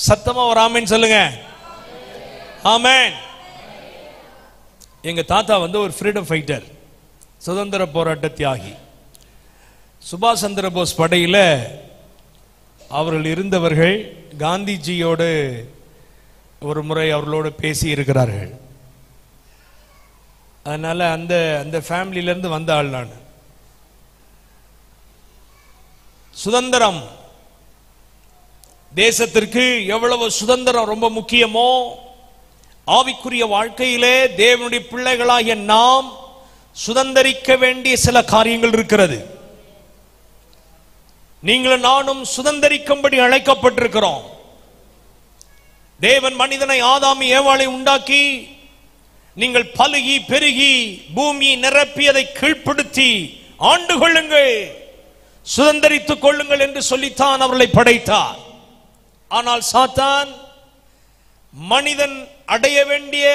சத்தமா ஒரு ஆமென் சொல்லுங்க. ஆமென். எங்க தாத்தா ஒரு ஃப்ரீடம் ஃபைட்டர், சுதந்திர போராட்ட தியாகி. சுபாஷ் சந்திர போஸ் படையில் அவர்கள் இருந்தவர்கள் காந்திஜியோடு ஒரு முறை அவர்களோடு பேசி இருக்கிறார்கள். அதனால அந்த அந்த ஃபேமிலியிலிருந்து வந்த ஆள் நான். சுதந்திரம், தேசத்திற்கு எவ்வளவு சுதந்திரம் ரொம்ப முக்கியமோ, ஆவிக்குரிய வாழ்க்கையிலே தேவனுடைய பிள்ளைகளாகிய நாம் சுதந்திரிக்க வேண்டிய சில காரியங்கள் இருக்கிறது. நீங்களும் நானும் சுதந்திரிக்கும்படி அழைக்கப்பட்டிருக்கிறோம். தேவன் மனிதனை ஆதாம் ஏவாளை உண்டாக்கி, நீங்கள் பலுகி பெருகி பூமி நிரப்பியதை கீழ்ப்படுத்தி ஆண்டு கொள்ளுங்கள், சுதந்திரித்துக் கொள்ளுங்கள் என்று சொல்லித்தான் அவர்களை படைத்தார். ஆனால் சாத்தான் மனிதன் அடைய வேண்டிய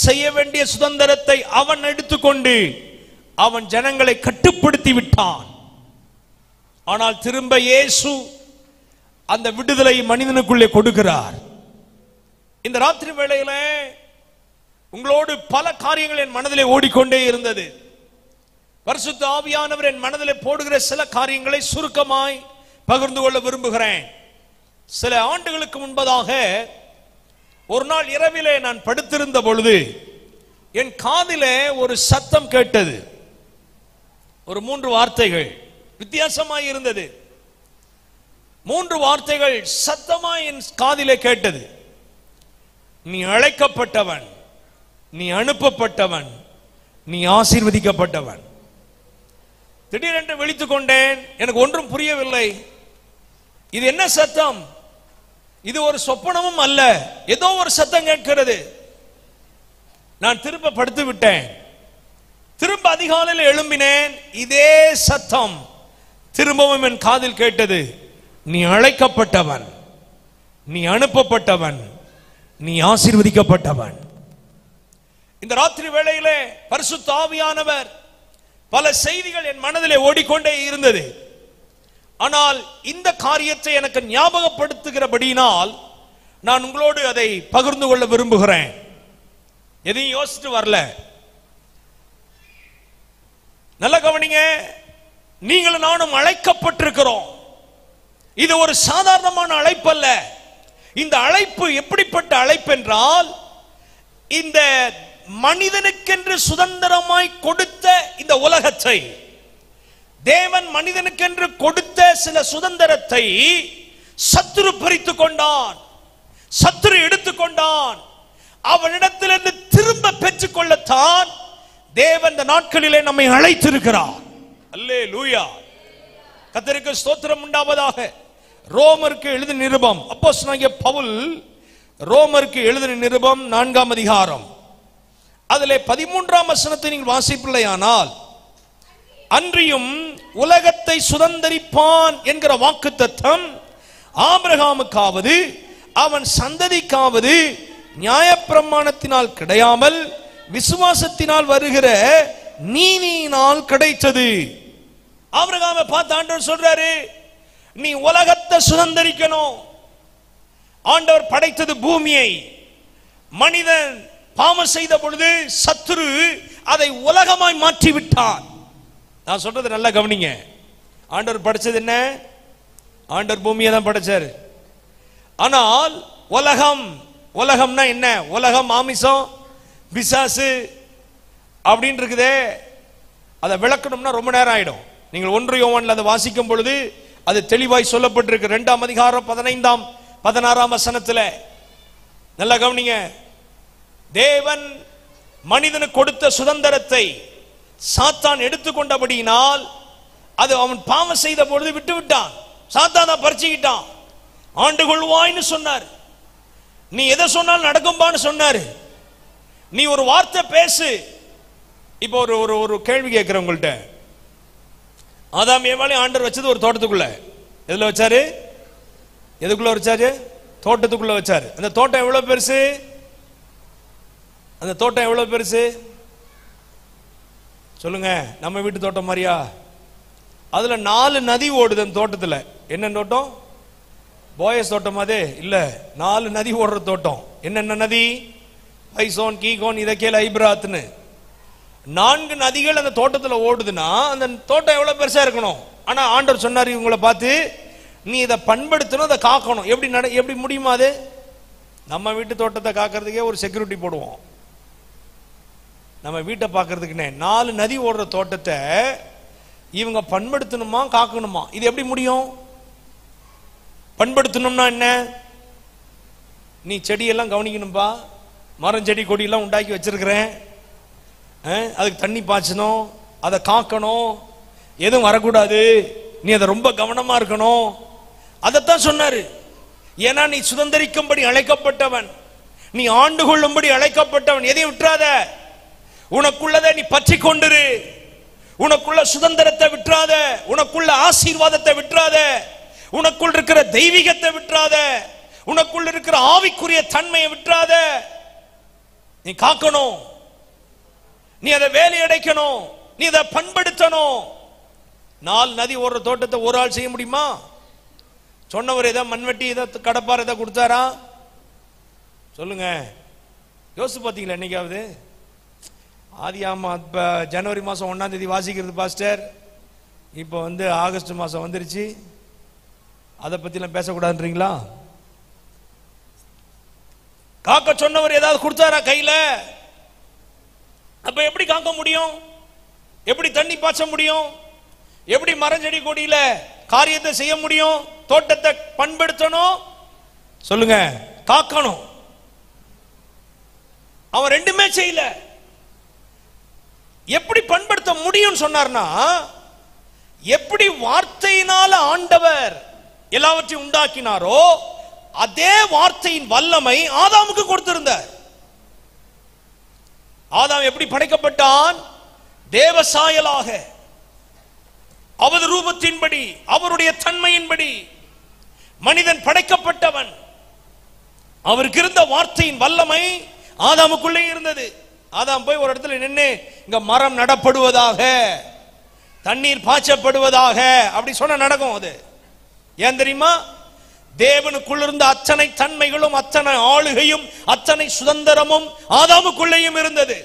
செய்ய வேண்டிய சுதந்திரத்தை அவன் எடுத்துக்கொண்டு அவன் ஜனங்களை கட்டுப்படுத்தி விட்டான். ஆனால் திரும்ப இயேசு அந்த விடுதலை மனிதனுக்குள்ளே கொடுக்கிறார். இந்த ராத்திரி வேளையில உங்களோடு பல காரியங்கள் என் மனதிலே ஓடிக்கொண்டே இருந்தது. பரிசுத்த ஆவியானவர் என் மனதிலே போடுகிற சில காரியங்களை சுருக்கமாய் பகிர்ந்து கொள்ள விரும்புகிறேன். சில ஆண்டுகளுக்கு முன்பதாக ஒரு நாள் இரவிலே நான் படுத்திருந்த பொழுது என் காதிலே ஒரு சத்தம் கேட்டது. ஒரு 3 வார்த்தைகள் வித்தியாசமாய் இருந்தது. 3 வார்த்தைகள் சத்தமாய் என் காதிலே கேட்டது. நீ அழைக்கப்பட்டவன், நீ அனுப்பப்பட்டவன், நீ ஆசீர்வதிக்கப்பட்டவன். திடீரென்று விழித்துக் கொண்டேன். எனக்கு ஒன்றும் புரியவில்லை. இது என்ன சத்தம்? இது ஒரு சொப்பனமும் அல்ல, ஏதோ ஒரு சத்தம் கேட்கிறது. நான் திரும்ப படுத்து விட்டேன். திரும்ப அதிகாலையில் எழும்பினேன். இதே சத்தம் திரும்பவும் என் காதில் கேட்டது. நீ அழைக்கப்பட்டவன், நீ அனுப்பப்பட்டவன், நீ ஆசீர்வதிக்கப்பட்டவன். இந்த ராத்திரி வேளையிலே பரிசுத்த ஆவியானவர் பல செய்திகள் என் மனதிலே ஓடிக்கொண்டே இருந்தது. ஆனால் இந்த காரியத்தை எனக்கு ஞாபகப்படுத்துகிறபடியினால் நான் உங்களோடு அதை பகிர்ந்து கொள்ள விரும்புகிறேன். எதையும் யோசித்து வரல. நல்ல கவனிங்க. நீங்களும் நானும் அழைக்கப்பட்டிருக்கிறோம். இது ஒரு சாதாரணமான அழைப்பு அல்ல. இந்த அழைப்பு எப்படிப்பட்ட அழைப்பு என்றால், இந்த மனிதனுக்கென்று சுதந்திரமாய் கொடுத்த இந்த உலகத்தை, தேவன் மனிதனுக்கென்று கொடுத்த சில சுதந்திரத்தை சத்துரு பறித்துக் கொண்டான், சத்துரு எடுத்துக்கொண்டான். அவனிடத்திலிருந்து திரும்ப பெற்றுக் கொள்ளத்தான் தேவன் இந்த நாட்களிலே நம்மை அழைத்திருக்கிறார். அல்லேலூயா, கர்த்தருக்கு ஸ்தோத்திரம் உண்டாவதாக. ரோமருக்கு எழுதின நிருபம், அப்போஸ்தலனாகிய பவுல் ரோமருக்கு எழுதின நிருபம் 4ஆம் அதிகாரம், அதிலே 13ஆம் வசனத்தை நீங்கள் வாசிப்பில்லையானால், அன்றியும் உலகத்தை சுதந்தரிப்பான் என்கிற வாக்குத்தத்தம் ஆபிரகாமுக்காவது அவன் சந்ததிக்காவது நியாயப்பிரமாணத்தினால் கிடையாமல் விசுவாசத்தினால் வருகிற நீதியினால் கிடைத்தது. ஆபிரகாமை பார்த்து ஆண்டவர் சொல்றாரு, நீ உலகத்தை சுதந்தரிக்கணும். ஆண்டவர் படைத்தது பூமியை. மனிதன் பாவம் செய்த பொழுது சத்துரு அதை உலகமாய் மாற்றி விட்டான். நான் சொல்றது நல்லா கவனிங்க. ஆண்டவர் படைச்சது என்ன? ஆண்டவர் பூமியை தான் படைச்சாரு. ஆனால் உலகம், உலகம்னா என்ன? உலகம் ஆமிசம், பிசாசு அப்படின்னு இருக்குதே. அதை விளக்கணும்னா ரொம்ப நேரம் ஆயிடும். நீங்கள் 1 யோவான்ல அதை வாசிக்கும் பொழுது அது தெளிவாய் சொல்லப்பட்டிருக்கு. 2ஆம் அதிகாரம் 15ஆம் 16ஆம் வசனத்துல நல்லா கவனிங்க. தேவன் மனிதனுக்கு கொடுத்த சுதந்திரத்தை சாத்தான் எடுத்துக்கொண்டபடியினால் அது அவன் பாவம் செய்த பொழுது விட்டு விட்டான். சாத்தான் தான் பறிச்சுக்கிட்டான். ஆண்டு கொள்வாய்னு சொன்னார். நீ எதை சொன்னாலும் நடக்கும்பான்னு சொன்னாரு. நீ ஒரு வார்த்தை பேசு. இப்போ ஒரு கேள்வி கேட்கிறேன் உங்கள்கிட்ட. ஆதாம் ஏவாளை ஆண்டவர் வச்சது ஒரு தோட்டத்துக்குள்ள. எதுல வச்சாரு? எதுக்குள்ள வச்சாரு? தோட்டத்துக்குள்ள வச்சாரு. அந்த தோட்டம் எவ்வளவு பெருசு? அந்த தோட்டம் எவ்வளவு பெருசு சொல்லுங்க? நம்ம வீட்டு தோட்டம் மாதிரியா? அதுல 4 நதி ஓடுது அந்த தோட்டத்துல. என்ன தோட்டம்? போயஸ் தோட்டம் அது இல்ல, 4 நதி ஓடுற தோட்டம். என்னென்ன நதி? பைசோன், கீகோன், இதக்கேல், ஐபிராத்னு 4 நதிகள் அந்த தோட்டத்தில் ஓடுதுன்னா அந்த தோட்டம் எவ்வளவு பெருசா இருக்கணும். ஆனா ஆண்டவர் சொன்னார் இவங்களை பார்த்து, நீ இதை பண்படுத்தணும், அதை காக்கணும். எப்படி முடியுமா அது? நம்ம வீட்டு தோட்டத்தை காக்கிறதுக்கே ஒரு செக்யூரிட்டி போடுவோம். நம்ம வீட்டை பார்க்கறதுக்குன்னே 4 நதி ஓடுற தோட்டத்தை இவங்க பண்படுத்தணுமா காக்கணுமா? இது எப்படி முடியும்? பண்படுத்தணும்னா என்ன? நீ செடியெல்லாம் கவனிக்கணும்பா, மரம் செடி கொடியெல்லாம் உண்டாக்கி வச்சிருக்கிறேன், அதுக்கு தண்ணி பாய்ச்சணும், அதை காக்கணும், எதுவும் வரக்கூடாது, நீ அதை ரொம்ப கவனமா இருக்கணும். அதைத்தான் சொன்னாரு. ஏன்னா நீ சுதந்திரிக்கும்படி அழைக்கப்பட்டவன், நீ ஆண்டு கொள்ளும்படி அழைக்கப்பட்டவன். எதையும் விட்டுறாத, உனக்குள்ளதை நீ பற்றி கொண்டிரு, உனக்குள்ள சுதந்திரத்தை விட்டுறாத, உனக்குள்ள ஆசீர்வாதத்தை விட்டுறாத, உனக்குள் இருக்கிற தெய்வீகத்தை விட்டுறாத, உனக்குள்ள இருக்கிற ஆவிக்குரிய தன்மையை விட்டுறாத. நீ காக்கணும், நீ அதை வேலையடைக்கணும், நீ அதை பண்படுத்தணும். 4 நதி ஓடுற தோட்டத்தை ஒரு ஆள் செய்ய முடியுமா? சொன்னவர் ஏதாவது மண்வெட்டி ஏதாவது கடப்பார் ஏதாவது கொடுத்தாரா? சொல்லுங்க, யோசிச்சு பார்த்தீங்களா என்னைக்காவது? ஆதியாமா இப்போ ஜனவரி மாதம் 1ஆம் தேதி வாசிக்கிறது பாஸ்டர், இப்போ ஆகஸ்ட் மாதம் வந்துருச்சு, அதை பற்றிலாம் பேசக்கூடாதுன்றீங்களா? காக்க சொன்னவர் ஏதாவது கொடுத்தாரா கையில? அப்ப எப்படி காக்க முடியும்? எப்படி தண்ணி பாய்ச்ச முடியும்? எப்படி மரஞ்செடி கொடியில காரியத்தை செய்ய முடியும்? தோட்டத்தை பண்படுத்தணும், சொல்லுங்க, காக்கணும். அவன் ரெண்டுமே செய்யல. எப்படி பண்படுத்த முடியும் சொன்னார்னா, எப்படி வார்த்தையினால ஆண்டவர் எல்லாவற்றையும் உண்டாக்கினாரோ அதே வார்த்தையின் வல்லமை ஆதாமுக்கு கொடுத்திருந்தார். ஆதாம் எப்படி படைக்கப்பட்டான்? தேவ சாயலாக, அவரது ரூபத்தின்படி, அவருடைய தன்மையின்படி மனிதன் படைக்கப்பட்டவன். அவருக்கு இருந்த வார்த்தையின் வல்லமை ஆதாமுக்குள்ளே இருந்தது. ஆதாம் போய் ஒரு இடத்துல நின்று, இங்க மரம் நடப்படுவதாக, தண்ணீர் பாய்ச்சப்படுவதாக அப்படி சொன்ன நடக்கும். அது ஏன் தெரியுமா? தேவனுக்குள் இருந்த அத்தனை தன்மைகளும், அத்தனை ஆளுகையும், அத்தனை சுதந்திரமும் ஆதாமுக்குள்ளேயும் இருந்தது.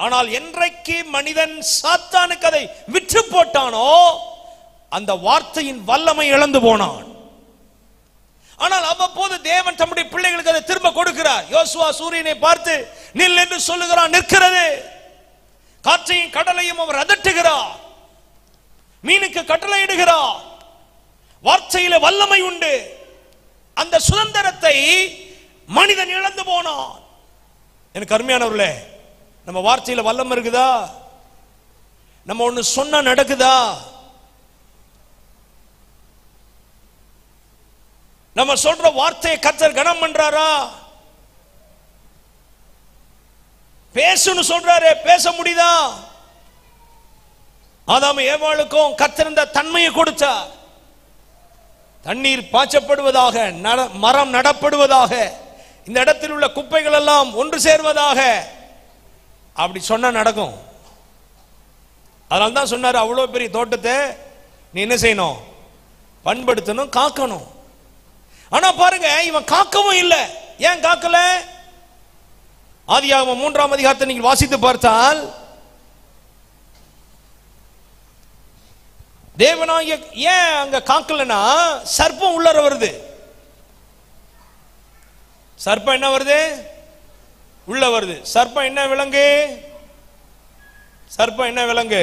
ஆனால் என்றைக்கு மனிதன் சாத்தானுக்கு அதை விற்று போட்டானோ அந்த வார்த்தையின் வல்லமை இழந்து போனான். ஆனால் அவ்வப்போது தேவன் தம்முடைய பிள்ளைகளுக்கு அதை திரும்ப கொடுக்கிறார். யோசுவா சூரியனை பார்த்து நில் என்று சொல்லுகிறான், நிற்கிறது. காற்றையும் கடலையும் அவர் அதட்டுகிறார், மீனுக்கு கட்டளையிடுகிறார். வார்த்தையில வல்லமை உண்டு. அந்த சுதந்திரத்தை மனிதன் இழந்து போனான். எனக்கு அருமையானவர்களே, நம்ம வார்த்தையில வல்லமை இருக்குதா? நம்ம ஒண்ணு சொன்னா நடக்குதா? நம்ம சொல்ற வார்த்தையை கர்த்தர் கனம் பண்றாரா? பேசுன்னு சொல்றாரு, பேச முடியுதா? ஆதாம் ஏவாளுக்கும் கர்த்தர் இந்த தன்மையை கொடுத்தார். தண்ணீர் பாய்ச்சப்படுவதாக, மரம் நடப்படுவதாக, இந்த இடத்தில் உள்ள குப்பைகள் எல்லாம் ஒன்று சேர்வதாக, அப்படி சொன்னா நடக்கும். அதனால தான் சொன்னார், அவ்வளவு பெரிய தோட்டத்தை நீ என்ன செய்யணும்? பண்படுத்தணும், காக்கணும். ஆனா பாருங்க, இவன் காக்கவும் இல்லை. ஏன் காக்கல? ஆதியாகமம் 3ஆம் அதிகாரத்தை நீங்கள் வாசித்து பார்த்தால், தேவனாகிய ஏன் அங்க காக்கலனா, சர்ப்பம் உள்ளர வருது. சர்ப்பம் என்ன வருது? உள்ள வருது. சர்ப்பம் என்ன விலங்கு? சர்ப்பம் என்ன விலங்கு?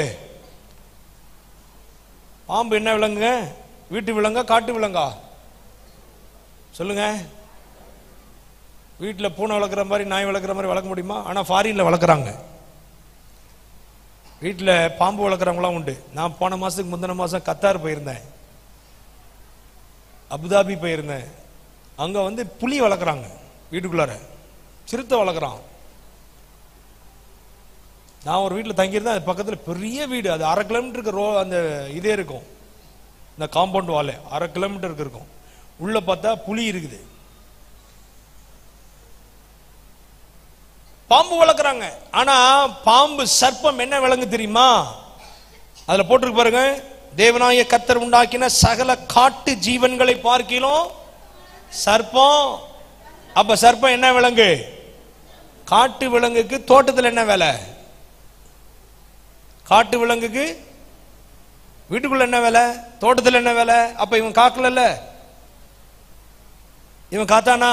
பாம்பு என்ன விலங்குங்க? வீட்டு விலங்கா காட்டு விலங்கா? சொல்லுங்க. வீட்டில் பூனை வளர்க்குற மாதிரி, நாய் வளர்க்குற மாதிரி வளர்க்க முடியுமா? ஆனால் ஃபாரின்ல வளர்க்குறாங்க. வீட்டில் பாம்பு வளர்க்குறவங்களாம் உண்டு. நான் போன மாதத்துக்கு முந்தின மாதம் கத்தார் போயிருந்தேன், அபுதாபி போயிருந்தேன். அங்கே புலி வளர்க்குறாங்க வீட்டுக்குள்ளார, சிறுத்தை வளர்க்குறான். நான் ஒரு வீட்டில் தங்கியிருந்தேன். அது பக்கத்தில் பெரிய வீடு, அது 1/2 கிலோமீட்டருக்கு அந்த இதே இருக்கும், இந்த காம்பவுண்ட் வால் 1/2 கிலோமீட்டருக்கு இருக்கும். உள்ள பார்த்தா புலி இருக்குது. பாம்பு வளர்க்குறாங்க. ஆனா பாம்பு, சர்ப்பம் என்ன விலங்கு தெரியுமா? அதுல போட்டிருக்கு பாருங்க, தேவனாய கர்த்தர் உண்டாக்கின சகல காட்டு ஜீவன்களை பார்க்கிலும் சர்ப்பம். அப்ப சர்ப்பம் என்ன விலங்கு? காட்டு விலங்குக்கு தோட்டத்தில் என்ன வேலை? காட்டு விலங்குக்கு வீட்டுக்குள்ள என்ன வேலை? தோட்டத்தில் என்ன வேலை? அப்ப இவன் காக்கல, இவன் காத்தானா?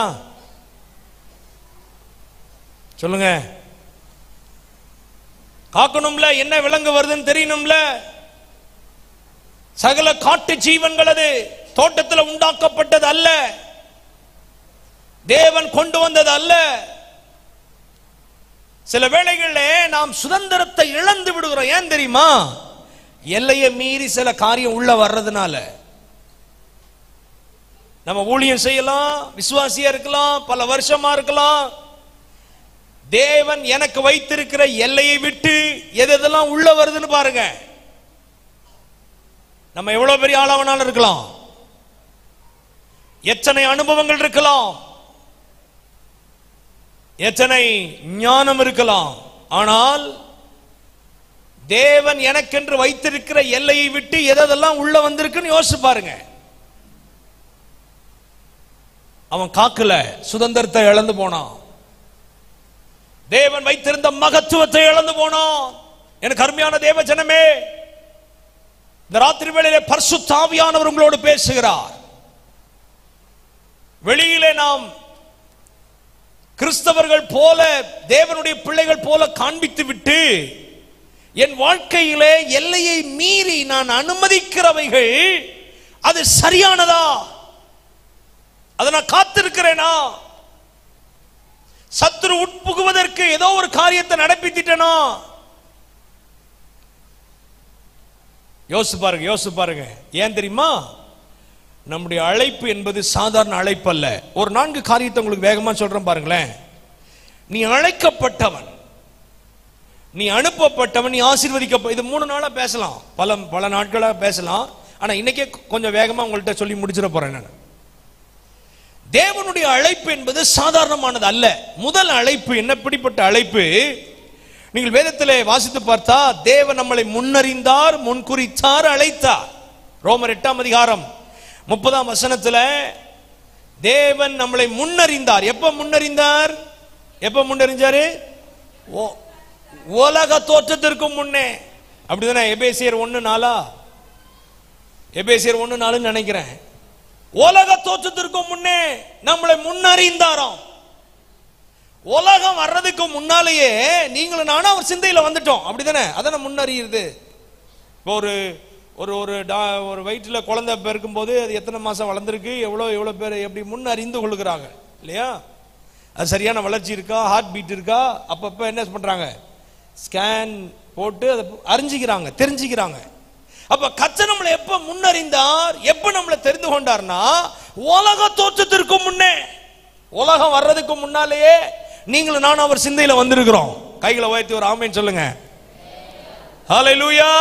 சொல்லுங்க. காக்கணும்ல, என்ன விலங்கு வருதுன்னு தெரியணும்ல. சகல காட்டு ஜீவன்கள் அது தோட்டத்தில் உண்டாக்கப்பட்டது அல்ல, தேவன் கொண்டு வந்தது அல்ல. சில வேளைகளில் நாம் சுதந்திரத்தை இழந்து விடுகிறோம். ஏன் தெரியுமா? எல்லையை மீறி சில காரியம் உள்ள வர்றதுனால. நம்ம ஊழியம் செய்யலாம், விசுவாசியா இருக்கலாம், பல வருஷமா இருக்கலாம். தேவன் எனக்கு வைத்திருக்கிற எல்லையை விட்டு எதெல்லாம் உள்ள வருதுன்னு பாருங்க. நம்ம எவ்வளவு பெரிய ஆளாவனாலும் இருக்கலாம், எத்தனை அனுபவங்கள் இருக்கலாம், எத்தனை ஞானம் இருக்கலாம், ஆனால் தேவன் எனக்கென்று வைத்திருக்கிற எல்லையை விட்டு எதெல்லாம் உள்ள வந்திருக்குன்னு யோசிச்சு பாருங்க. அவன் காக்கல, சுதந்திரத்தை இழந்து போனான். தேவன் வைத்திருந்த மகத்துவத்தை இழந்து போனான். எனக்கு அருமையான தேவ ஜனமே, இந்த ராத்திரி வேளையிலே பரிசுத்த ஆவியானவர் உங்களோடு பேசுகிறார். வெளியிலே நாம் கிறிஸ்தவர்கள் போல, தேவனுடைய பிள்ளைகள் போல காண்பித்து விட்டு, என் வாழ்க்கையிலே எல்லையை மீறி நான் அனுமதிக்கிறவைகள் அது சரியானதா? அதை நான் காத்திருக்கிறேனா? சத்துரு உட்புகுவதற்கு ஏதோ ஒரு காரியத்தை நடப்பித்திட்டனா? யோசிச்சு பாருங்க, யோசிச்சு பாருங்க. ஏன் தெரியுமா? நம்முடைய அழைப்பு என்பது சாதாரண அழைப்பு அல்ல. ஒரு 4 காரியத்தை உங்களுக்கு வேகமா சொல்றேன் பாருங்களேன். நீ அழைக்கப்பட்டவன், நீ அனுப்பப்பட்டவன், நீ ஆசீர்வதிக்கப்பட்ட. இது 3 நாளா பேசலாம், பல நாட்களா பேசலாம். ஆனா இன்னைக்கே கொஞ்சம் வேகமா உங்கள்கிட்ட சொல்லி முடிச்சிட போறேன் நான். தேவனுடைய அழைப்பு என்பது சாதாரணமானது அல்ல. முதல் அழைப்பு என்ன? எப்படிப்பட்ட அழைப்பு? நீங்கள் வேதத்திலே வாசித்து பார்த்தா, தேவன் நம்மளை முன்னறிந்தார், முன்குறித்தார், அழைத்தார். ரோமர் 8ஆம் அதிகாரம் 30ஆம் வசனத்துல தேவன் நம்மளை முன்னறிந்தார். எப்ப முன்னறிந்தார்? எப்ப முன்னறிஞ்சாரு? உலக தோற்றத்திற்கு முன்னே. அப்படிதானே? எபேசியர் 1:4, எபேசியர் 1:4 நினைக்கிறேன். உலக தோற்றத்திற்கு முன்னே நம்மளை முன்னறிந்தாராம். உலகம் வர்றதுக்கு முன்னாலேயே நீங்களும் நானும் அவர் சிந்தையில வந்துட்டோம். அப்படிதானே? அதான முன்னறியுது. இப்போ ஒரு வயிற்றுல குழந்தை பிறக்கும் போது அது எத்தனை மாசம் வளர்ந்துருக்கு, எவ்வளவு பேர் எப்படி முன் அறிந்து கொள்ளுகிறாங்க இல்லையா? அது சரியான வளர்ச்சி இருக்கா, ஹார்ட் பீட் இருக்கா, அப்பப்ப என்ன பண்றாங்க? ஸ்கேன் போட்டு அதை அறிஞ்சிக்கிறாங்க, தெரிஞ்சுக்கிறாங்க. அப்ப கர்த்தர் நம்மளை எப்ப முன்னறிந்தார், எப்ப நம்மளை தெரிந்து கொண்டார்னா, உலக தோற்றத்திற்கு முன்னே, உலகம் வர்றதுக்கு முன்னாலேயே நீங்களும் நானும் அவர் சிந்தையில வந்திருக்கிறோம். கைகளை உயர்த்தி ஒரு ஆமென் சொல்லுங்க. ஹல்லேலூயா.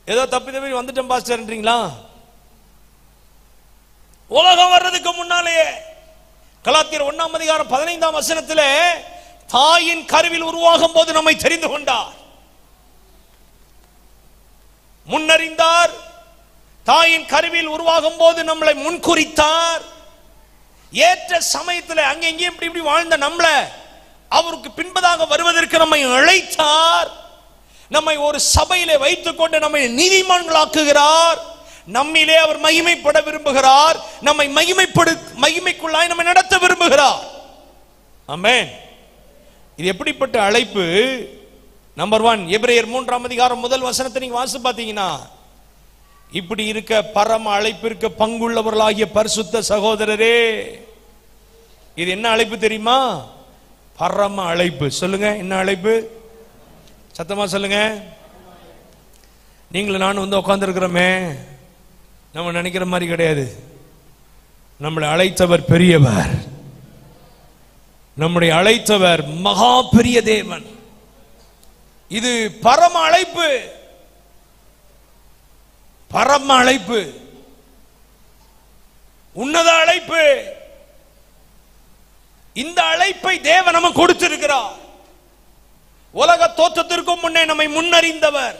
ஏதோ தப்பி வந்துட்டோம் பாஸ்டர்ன்றீங்களா? உலகம் வர்றதுக்கு முன்னாலேயே. கலாத்தியர் 1ஆம் அதிகாரம் 15ஆம் வசனத்திலே, தாயின் கருவில் உருவாகும் போது நம்மை தெரிந்து கொண்டார், முன்னறிந்தார். தாயின் கருவில் உருவாகும் போது நம்மளை முன்குறித்தார். ஏற்ற சமயத்தில் அங்கே இங்கே இப்படி வாழ்ந்த நம்மளை அவருக்கு பின்பதாக வருவதற்கு நம்மை அழைத்தார். நம்மை ஒரு சபையிலே வைத்துக் கொண்டு நம்மை நீதிமான்களாக்குகிறார். நம்மிலே அவர் மகிமைப்பட விரும்புகிறார். நம்மை மகிமைக்குள்ளாய் நம்மை நடத்த விரும்புகிறார். ஆமென். இது எப்படிப்பட்ட அழைப்பு? நம்பர் 1, எபிரேயர் 3ஆம் அதிகாரம் 1 வசனத்தை நீங்க வாசித்து பார்த்தீங்கன்னா, இப்படி இருக்க பரம அழைப்பிற்கு பங்குள்ளவர்களாகிய பரிசுத்த சகோதரரே. இது என்ன அழைப்பு தெரியுமா? பரம அழைப்பு. சொல்லுங்க, என்ன அழைப்பு? சத்தமா சொல்லுங்க. நீங்களும் நானும் வந்து உட்கார்ந்து இருக்கிறோமே, நம்ம நினைக்கிற மாதிரி கிடையாது. நம்மளை அழைத்தவர் பெரியவர். நம்முடைய அழைத்தவர் மகா பெரிய தேவன். இது பரம அழைப்பு, பரம அழைப்பு, உன்னத அழைப்பு. இந்த அழைப்பை தேவன் நமக்கு கொடுத்திருக்கிறார். உலக தோற்றத்திற்கு முன்னே நம்மை முன்னறிந்தவர்,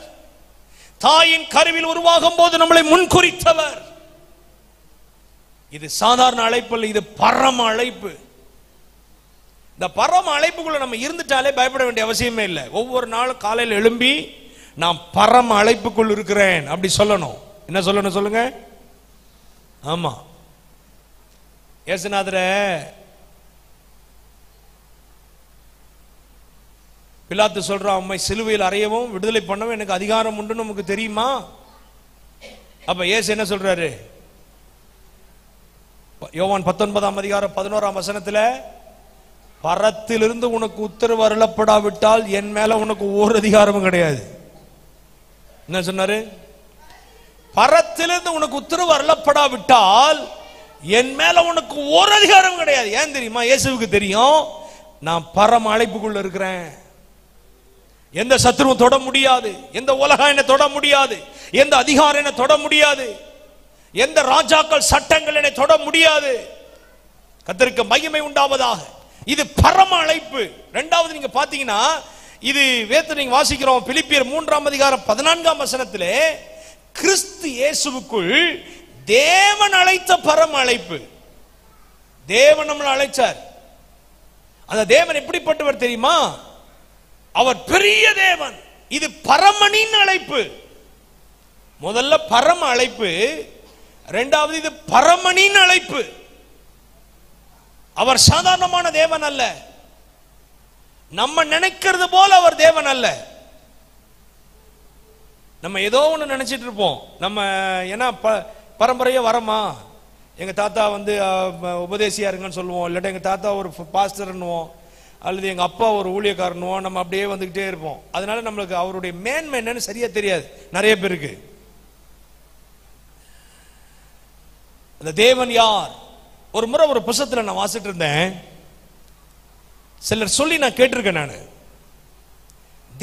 தாயின் கருவில் உருவாகும் போது நம்மளை முன்குறித்தவர். இது சாதாரண அழைப்பு அல்ல, இது பரம அழைப்பு. இந்த பரம அழைப்புக்குள்ள நம்ம இருந்துட்டாலே பயப்பட வேண்டிய அவசியமே இல்லை. ஒவ்வொரு நாளும் காலையில் எழும்பி நான் பரம அழைப்புக்குள் இருக்கிறேன் அப்படி சொல்லணும். என்ன சொல்லணும் சொல்லுங்க? ஆமா, இயேசுநாதர பிலாத்து சொல்றான், உம்மை சிலுவையில் அறையவும் விடுதலை பண்ணவும் எனக்கு அதிகாரம் உண்டு நமக்கு தெரியுமா? அப்ப இயேசு என்ன சொல்றாரு? யோவான் 19:11 பரத்திலிருந்து உனக்கு உத்தரவு அருளப்படாவிட்டால் என் மேல உனக்கு ஒரு அதிகாரமும் கிடையாது. என்ன சொன்னாரு? பரத்திலிருந்து உனக்கு உத்தரவு அருளப்படாவிட்டால் என் மேல உனக்கு ஒரு அதிகாரம் கிடையாது. ஏன் தெரியுமா? இயேசுவுக்கு தெரியும், நான் பரம அழைப்புக்குள்ள இருக்கிறேன். எந்த சத்துருவும் தொட முடியாது, எந்த உலகம் என்ன தொட முடியாது, எந்த அதிகாரம் என்ன தொட முடியாது, எந்த ராஜாக்கள் சட்டங்கள் என்னை தொட முடியாது. கர்த்தருக்கு மகிமை உண்டாவதாக. இது பரம அழைப்பு. இரண்டாவது நீங்க பாத்தீங்கன்னா, இது வேதத்தை நீங்க வாசிக்கிறோம், பிலிப்பியர் 3:14 கிறிஸ்து இயேசுவுக்குள் தேவன் அழைத்த பரம அழைப்பு. தேவன் நம்மளை அழைச்சார். அந்த தேவன் எப்படிப்பட்டவர் தெரியுமா? அவர் பெரிய தேவன். இது பரமனின் அழைப்பு. முதல்ல பரம அழைப்பு, இரண்டாவது இது பரமனின் அழைப்பு. அவர் சாதாரணமான தேவன் அல்ல. நம்ம நினைக்கிறது போல அவர் தேவன் அல்ல. நம்ம ஏதோ ஒன்று நினைச்சிட்டு இருப்போம். நம்ம ஏன்னா பரம்பரையா வரமா, எங்க தாத்தா வந்து உபதேசியா இருங்கன்னு சொல்லுவோம், இல்லாட்ட எங்க தாத்தா ஒரு பாஸ்டர்னுவோம், அல்லது எங்க அப்பா ஒரு ஊழியக்காரனுவோம். நம்ம அப்படியே வந்துகிட்டே இருப்போம். அதனால நம்மளுக்கு அவருடைய மேன்மை என்னன்னு சரியா தெரியாது நிறைய பேருக்கு. அந்த தேவன் யார்? ஒரு முறை ஒரு புத்தகத்தில் நான் வாசிட்டு இருந்தேன், சிலர் சொல்லி நான் கேட்டிருக்கேன். நான்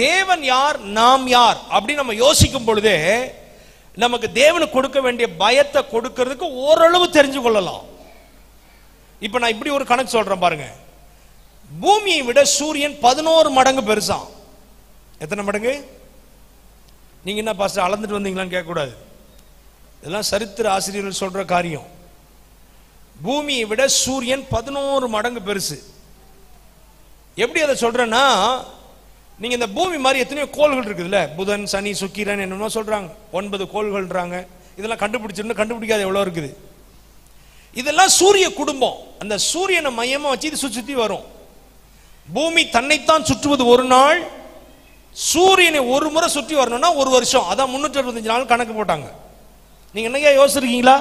தேவன் யார், நாம் யார் அப்படி நம்ம யோசிக்கும் பொழுதே நமக்கு தேவனுக்கு கொடுக்க வேண்டிய பயத்தை கொடுக்கிறதுக்கு ஓரளவு தெரிஞ்சு கொள்ளலாம். இப்ப நான் இப்படி ஒரு கணக்கு சொல்றேன் பாருங்க. பூமியை விட சூரியன் 11 மடங்கு பெருசாம். எத்தனை மடங்கு? நீங்க என்ன பாஸ்டர் அளந்துட்டு வந்தீங்களான்னு கேட்க கூடாது. இதெல்லாம் சரித்திர ஆசிரியர்கள் சொல்ற காரியம். பூமியை விட சூரியன் 11 மடங்கு பெருசு. எப்படி அதை சொல்றேன்னா, நீங்க இந்த பூமி மாதிரி எத்தனையோ கோள்கள் இருக்குதுல்ல, புதன், சனி, சுக்கிரன் என்னமோ சொல்றாங்க, 9 கோள்கள்ன்றாங்க. இதெல்லாம் கண்டுபிடிக்காத எவ்வளவு இருக்குது. இதெல்லாம் சூரிய குடும்பம். அந்த சூரியனை மையமா வச்சு இது சுத்தி வரும். பூமி தன்னைத்தான் சுற்றுவது ஒரு நாள், சூரியனை ஒரு முறை சுற்றி வரணும்னா ஒரு வருஷம். அதான் 365 நாள் கணக்கு போட்டாங்க. நீங்க என்னையா யோசிச்சிருக்கீங்களா?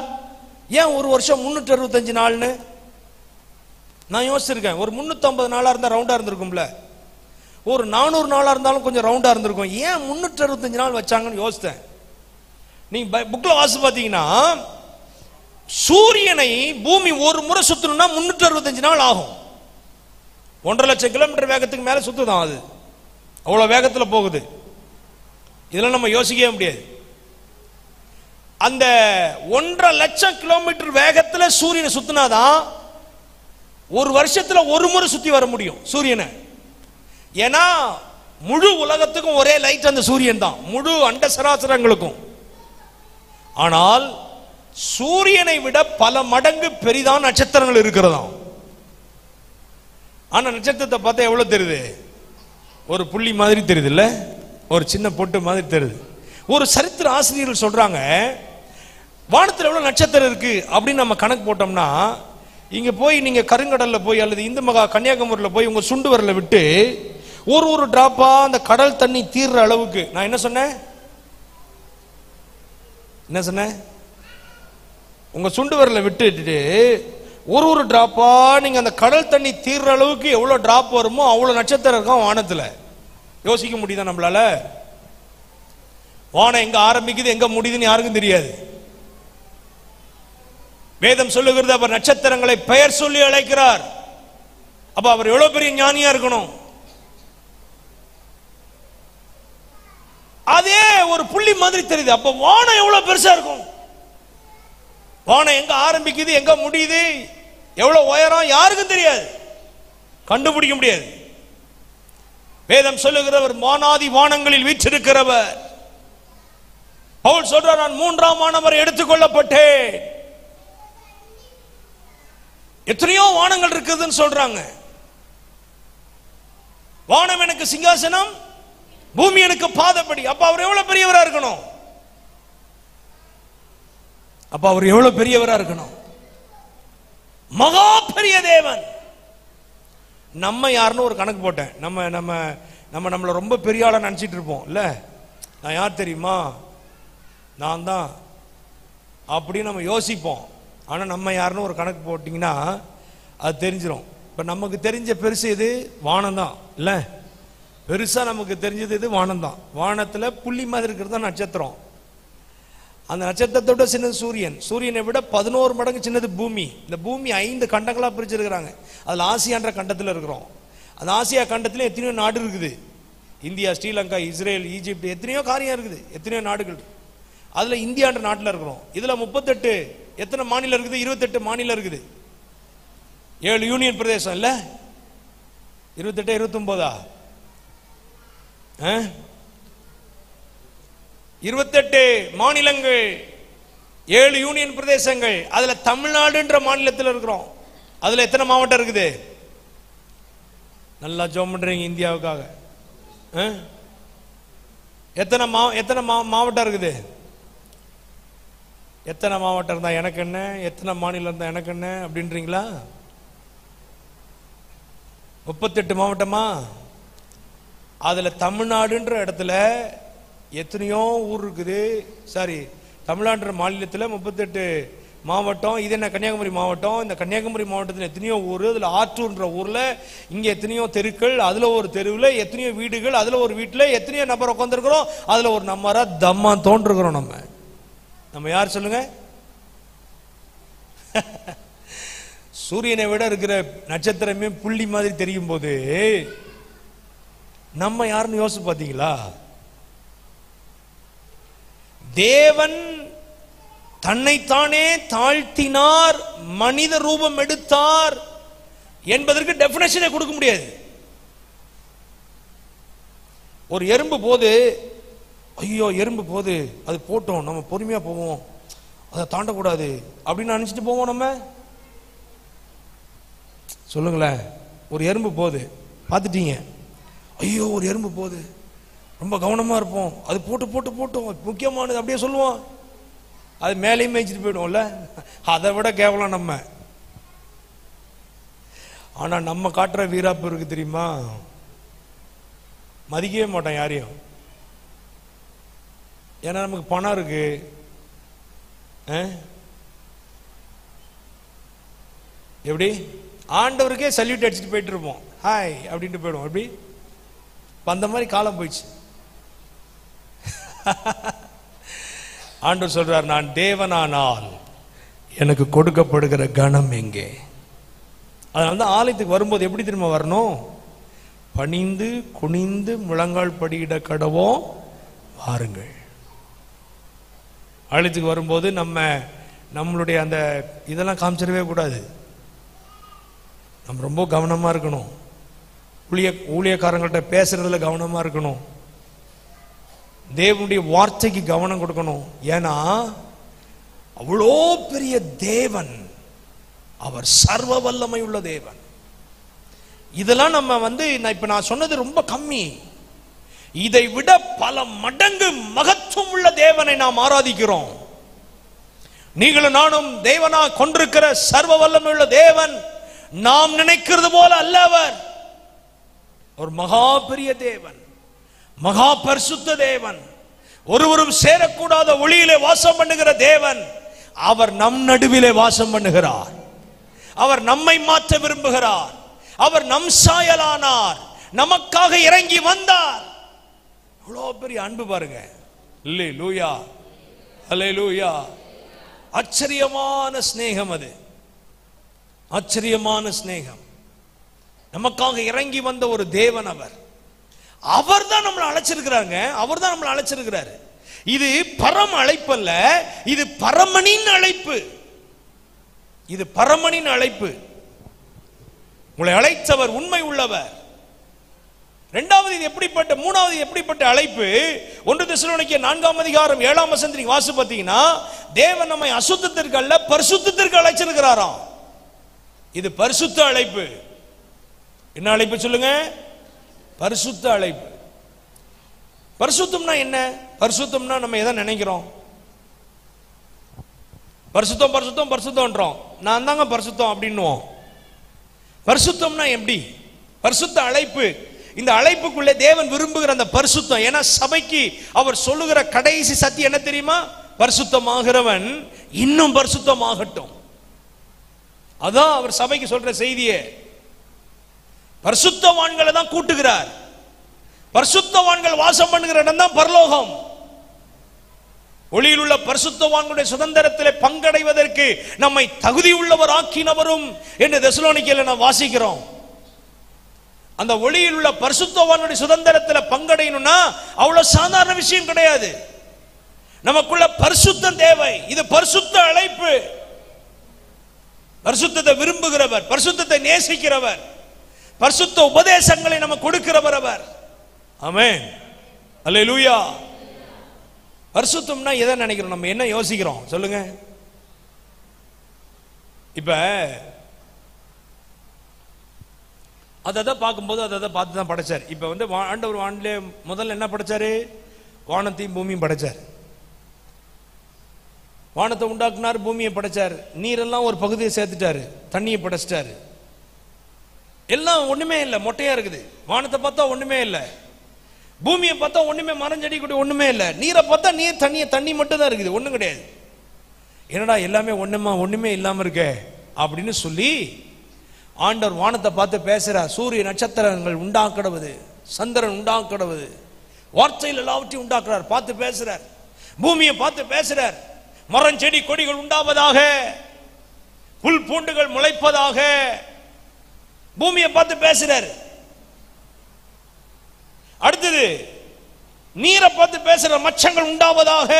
ஏன் ஒரு வருஷம் 365 நாள்னு? நான் யோசிச்சிருக்கேன். ஒரு 350 நாளா இருந்தா ரவுண்டா இருந்திருக்கும்ல, ஒரு 400 நாளா இருந்தாலும் கொஞ்சம் ரவுண்டா இருந்திருக்கும். ஏன் 365 நாள் வச்சாங்கன்னு யோசித்தேன். நீங்க புக்ல வாசி பார்த்தீங்கன்னா, சூரியனை பூமி ஒரு முறை சுத்தணும்னா 365 நாள் ஆகும். 1.5 லட்சம் கிலோமீட்டர் வேகத்துக்கு மேல சுத்துதான் அது. அவ்வளவு வேகத்துல போகுது. இதெல்லாம் நம்ம யோசிக்கவே முடியாது. அந்த 1.5 லட்சம் கிலோமீட்டர் வேகத்துல சூரியனை சுத்தினாதான் ஒரு வருஷத்துல ஒரு முறை சுத்தி வர முடியும் சூரியனை. ஏன்னா முழு உலகத்துக்கும் ஒரே லைட் அந்த சூரியன் தான், முழு அண்ட சராசரங்களுக்கும். ஆனால் சூரியனை விட பல மடங்கு பெரிதான நட்சத்திரங்கள் இருக்கிறதாம். ஆனா நட்சத்திரத்தை பார்த்தா எவ்வளவு தெரியுது? ஒரு புள்ளி மாதிரி தெரியுது இல்ல, ஒரு சின்ன பொட்டு மாதிரி தெரியுது. ஒரு சரித்திர ஆசிரியர்கள் சொல்றாங்க, வானத்தில் எவ்வளவு நட்சத்திரம் இருக்கு அப்படின்னு நம்ம கணக்கு போட்டோம்னா, இங்க போய் நீங்க கருங்கடல்ல போய் அல்லது இந்து மகா கன்னியாகுமரியில போய் உங்க சுண்டு வரல விட்டு ஒரு டிராப்பா அந்த கடல் தண்ணி தீர்ற அளவுக்கு, நான் என்ன சொன்னேன் உங்க சுண்டு வரல விட்டுட்டு ஒரு டிராப்பா நீங்க அந்த கடல் தண்ணி தீர்ற அளவுக்கு எவ்வளவு டிராப் வருமோ அவ்வளவு நட்சத்திரம் இருக்கும் வானத்துல. யோசிக்க முடியுதா நம்மளால? வானம் எங்க ஆரம்பிக்குது எங்க முடியுதுன்னு யாருக்கும் தெரியாது. வேதம் சொல்லுகிறது, அவர் நட்சத்திரங்களை பெயர் சொல்லி அழைக்கிறார். அப்ப அவர் எவ்வளவு பெரிய ஞானியா இருக்கணும். அதே ஒரு புள்ளி மாதிரி தெரியுது. அப்ப வானம் எவ்வளவு பெருசா இருக்கும். வானம் எங்க ஆரம்பிக்குது எங்க முடியுது எவ்வளவு உயரம் யாருக்கும் தெரியாது, கண்டுபிடிக்க முடியாது. வேதம் சொல்லுகிறவர் வானாதி வானங்களில் வீற்றிருக்கிறவர். பவுல் சொல்றார், நான் 3ஆம் வானவரை எடுத்துக்கொள்ளப்பட்டேன். எத்தனையோ வானங்கள் இருக்குதுன்னு சொல்றாங்க. வானம் எனக்கு சிங்காசனம், பூமி எனக்கு பாதப்படி. அப்ப அவர் எவ்வளவு பெரியவரா இருக்கணும்? அப்ப அவர் எவ்வளவு பெரியவரா இருக்கணும்? மகா பெரிய தேவன். நம்ம யாருன்னு ஒரு கணக்கு போட்டேன். நம்மள ரொம்ப பெரிய ஆளா நினைச்சிட்டு இருப்போம் இல்ல. நான் யார் தெரியுமா? நான் தான் அப்படின்னு நம்ம யோசிப்போம். ஆனா நம்ம யாருன்னு ஒரு கணக்கு போட்டீங்கன்னா அது தெரிஞ்சிடும். இப்ப நமக்கு தெரிஞ்ச பெருசு இது வானம் தான் இல்ல. பெருசா நமக்கு தெரிஞ்சது இது வானம் தான். வானத்துல புள்ளி மாதிரி இருக்கிறது தான் நட்சத்திரம். அந்த நட்சத்திரத்தை விட சின்னது சூரியன். சூரியனை விட 11 மடங்கு சின்னது பூமி. இந்த பூமி 5 கண்டங்களா பிரிச்சிருக்கிறாங்க. அதுல ஆசியான்ற கண்டத்துல இருக்கிறோம். அந்த ஆசியா கண்டத்துல எத்தனையோ நாடு இருக்குது. இந்தியா, ஸ்ரீலங்கா, இஸ்ரேல், ஈஜிப்ட், எத்தனையோ காரியம் இருக்குது, எத்தனையோ நாடுகள். அதுல இந்தியான்ற நாட்டில் இருக்கிறோம். இதுல 38 எத்தனை மாநிலம் இருக்குது? 28 மாநிலம் இருக்குது. 7 யூனியன் பிரதேசம் இல்ல. 28 29 28 மாநிலங்கள், 7 யூனியன் பிரதேசங்கள். அதுல தமிழ்நாடுன்ற மாநிலத்தில் இருக்கிறோம். அதுல எத்தனை மாவட்டம் இருக்குது? நல்லா ஜெபம் பண்றீங்க இந்தியாவுக்காக. எத்தனை மாவட்டம் இருக்குது? எத்தனை மாவட்டம் இருந்தா எனக்கு என்ன, எத்தனை மாநிலம் இருந்தா எனக்கு என்ன அப்படின்றீங்களா? 38 மாவட்டமா? அதுல தமிழ்நாடுன்ற இடத்துல எத்தனையோ ஊர் இருக்குது. சாரி, தமிழ்நாடு மாநிலத்தில் 38 மாவட்டம். இது என்ன கன்னியாகுமரி மாவட்டம். இந்த கன்னியாகுமரி மாவட்டத்தில் எத்தனையோ ஊர். அதுல ஆற்றூர்ன்ற ஊர்ல இங்க எத்தனையோ தெருக்கள், அதுல ஒரு தெருவில் எத்தனையோ வீடுகள், அதுல ஒரு வீட்டுல எத்தனையோ நபர் உட்காந்துருக்கிறோம். அதுல ஒரு நம்மரா தம்மா தோன்றுகிறோம். நம்ம யார் சொல்லுங்க? சூரியனை விட இருக்கிற நட்சத்திரமே புள்ளி மாதிரி தெரியும் போது நம்ம யாருன்னு யோசிச்சு பாத்தீங்களா? தேவன் தன்னைத்தானே தாழ்த்தினார், மனித ரூபம் எடுத்தார் என்பதற்கு டெபினேஷனை கொடுக்க முடியாது. ஒரு எறும்பு போது, ஐயோ எறும்பு போது, அது போட்டோம், நம்ம பொறுமையா போவோம், அதை தாண்டக்கூடாது அப்படின்னு நினைச்சிட்டு போவோம். நம்ம சொல்லுங்களேன். ஒரு எறும்பு போது பார்த்துட்டீங்க, ஐயோ ஒரு எறும்பு போது, ரொம்ப கவனமா இருப்போம், அது போட்டோம் முக்கியமானது அப்படியே சொல்லுவோம். அது மேலேயும் மேய்ச்சிட்டு போயிடுவோம்ல. அதை விட கேவலம் நம்ம. ஆனா நம்ம காட்டுற வீராப்பு இருக்கு தெரியுமா? மதிக்கவே மாட்டோம் யாரையும். ஏன்னா நமக்கு பணம் இருக்கு. எப்படி ஆண்டவருக்கே சல்யூட் அடிச்சுட்டு போயிட்டு இருப்போம், ஹாய் அப்படின்ட்டு போயிடுவோம். எப்படி அந்த மாதிரி காலம் போயிடுச்சு. ஆண்டவர் சொல்றார், நான் தேவனானால் எனக்கு கொடுக்கப்படுகிற கணம் எங்கே? அதனால்தான் ஆலயத்துக்கு வரும்போது எப்படி திரும்ப வரணும்? பணிந்து குனிந்து முழங்கால் படியிட கடவோம் வாருங்கள். ஆலயத்துக்கு வரும்போது நம்மளுடைய அந்த இதெல்லாம் காமிச்சிடவே கூடாது. நம்ம ரொம்ப கவனமா இருக்கணும். ஊழியக்காரங்கள்ட்ட பேசுறதுல கவனமா இருக்கணும். தேவனுடைய வார்த்தைக்கு கவனம் கொடுக்கணும். ஏன்னா அவ்வளோ பெரிய தேவன், அவர் சர்வ வல்லமை உள்ள தேவன். இதெல்லாம் நம்ம இப்ப நான் சொன்னது ரொம்ப கம்மி. இதை விட பல மடங்கு மகத்துவம் உள்ள தேவனை நாம் ஆராதிக்கிறோம். நீங்களும் நானும் தேவனா கொண்டிருக்கிற சர்வ வல்லமை உள்ள தேவன் நாம் நினைக்கிறது போல அல்ல. அவர் ஒரு மகா பெரிய தேவன், மகா பரிசுத்த தேவன், ஒருவரும் சேரக்கூடாத ஒளியிலே வாசம் பண்ணுகிற தேவன். அவர் நம் நடுவிலே வாசம் பண்ணுகிறார். அவர் நம்மை மாற்ற விரும்புகிறார். அவர் நம் சாயலானார், நமக்காக இறங்கி வந்தார். அவ்வளோ பெரிய அன்பு பாருங்க. அல்லேலூயா, அல்லேலூயா. ஆச்சரியமான ஸ்நேகம் அது, ஆச்சரியமான ஸ்நேகம். நமக்காக இறங்கி வந்த ஒரு தேவன் அவர். அவர் தான் நம்மளை அழைச்சிருக்கிறாங்க. அவர் தான் நம்மளை அழைச்சிருக்கிறாரு. இது பரம அழைப்பல்ல, இது பரமனின் அழைப்பு. இது பரமனின் அழைப்பு. உங்களை அழைத்தவர் உண்மை உள்ளவர். இரண்டாவது இது எப்படிப்பட்ட, மூணாவது எப்படிப்பட்ட அழைப்பு? 1 தெசலோனிக்கேயர் 4:7 வாசி பார்த்தீங்கன்னா, தேவன் நம்மை அசுத்தத்திற்கு அல்ல பரிசுத்தத்திற்கு அழைச்சிருக்கிறாராம். இது பரிசுத்த அழைப்பு. என்ன அழைப்பு சொல்லுங்க? பரிசுத்த அழைப்பு. பரிசுத்தம்னா என்ன? பரிசுத்தம்னா நம்ம எதை நினைக்கிறோம்? பரிசுத்தம் பரிசுத்தம் பரிசுத்தம்ன்றோம். நான் தாங்க பரிசுத்தம் அப்படின்னுவோம். பரிசுத்தம்னா எப்படி? பரிசுத்த அழைப்பு. இந்த அழைப்புக்குள்ளே தேவன் விரும்புகிற அந்த பரிசுத்தம். ஏன்னா சபைக்கு அவர் சொல்லுகிற கடைசி சத்தியம் என்ன தெரியுமா? பரிசுத்தமாகிறவன் இன்னும் பரிசுத்தமாகட்டும். அதான் அவர் சபைக்கு சொல்ற செய்தியே. பரிசுத்தவான்களை தான் கூட்டுகிறார். பரிசுத்தவான்கள் வாசம் பண்ணுகிற இடம் தான் பரலோகம். ஒளியில் உள்ள பரிசுத்தவான்களுடைய சுதந்திரத்தில் பங்கடைவதற்கு நம்மை தகுதி உள்ளவர் ஆக்கினவரும் என்று தெசலோனிக்கேயர்ல நாம் வாசிக்கிறோம். அந்த ஒளியில் உள்ள பரிசுத்தவானுடைய சுதந்திரத்தில் பங்கடையணும்னா அவ்வளவு சாதாரண விஷயம் கிடையாது. நமக்குள்ள பரிசுத்தம் தேவை. இது பரிசுத்த அழைப்பு. பரிசுத்தத்தை விரும்புகிறவர், பரிசுத்தத்தை நேசிக்கிறவர், பரிசுத்த உபதேசங்களை நமக்கு கொடுக்கிறவர் அவர். ஆமென், அல்லேலூயா. பரிசுத்தம்னா எதை நினைக்கிறோம்? நம்ம என்ன யோசிக்கிறோம் சொல்லுங்க? இப்ப அதை பார்க்கும்போது அதை பார்த்து தான் படைச்சார். இப்ப ஆண்டவர் வானிலே முதல்ல என்ன படைச்சாரு? வானத்தையும் பூமியும் படைச்சார். வானத்தை உண்டாக்குனார், பூமியை படைச்சார். நீரெல்லாம் ஒரு பகுதியை சேர்த்துட்டாரு, தண்ணியை படைச்சிட்டாரு. எல்லாம் ஒண்ணுமே இல்லை, மொட்டையா இருக்குது. வானத்தை பார்த்தா ஒண்ணுமே இல்லை, பூமியை பார்த்தா ஒண்ணுமே, மரஞ்செடி கூட ஒண்ணுமே இல்லை. நீரை பார்த்தா நீர் தண்ணி மட்டும் தான் இருக்குது, ஒண்ணும் கிடையாது. என்னடா எல்லாமே ஒண்ணுமே இல்லாம இருக்க அப்படின்னு சொல்லி ஆண்டவர் வானத்தை பார்த்து பேசுறார். சூரிய நட்சத்திரங்கள் உண்டாக்கடுவது, சந்திரன் உண்டாக்கடுவது, வார்த்தையில் எல்லாவற்றையும் உண்டாக்குறார், பார்த்து பேசுறார். பூமியை பார்த்து பேசுறார். மரம் செடி கொடிகள் உண்டாவதாக, புல் பூண்டுகள் முளைப்பதாக, பூமியை பார்த்து பேசுறார். அடுத்தது நீரை பார்த்து பேசுற, மச்சங்கள் உண்டாவதாக,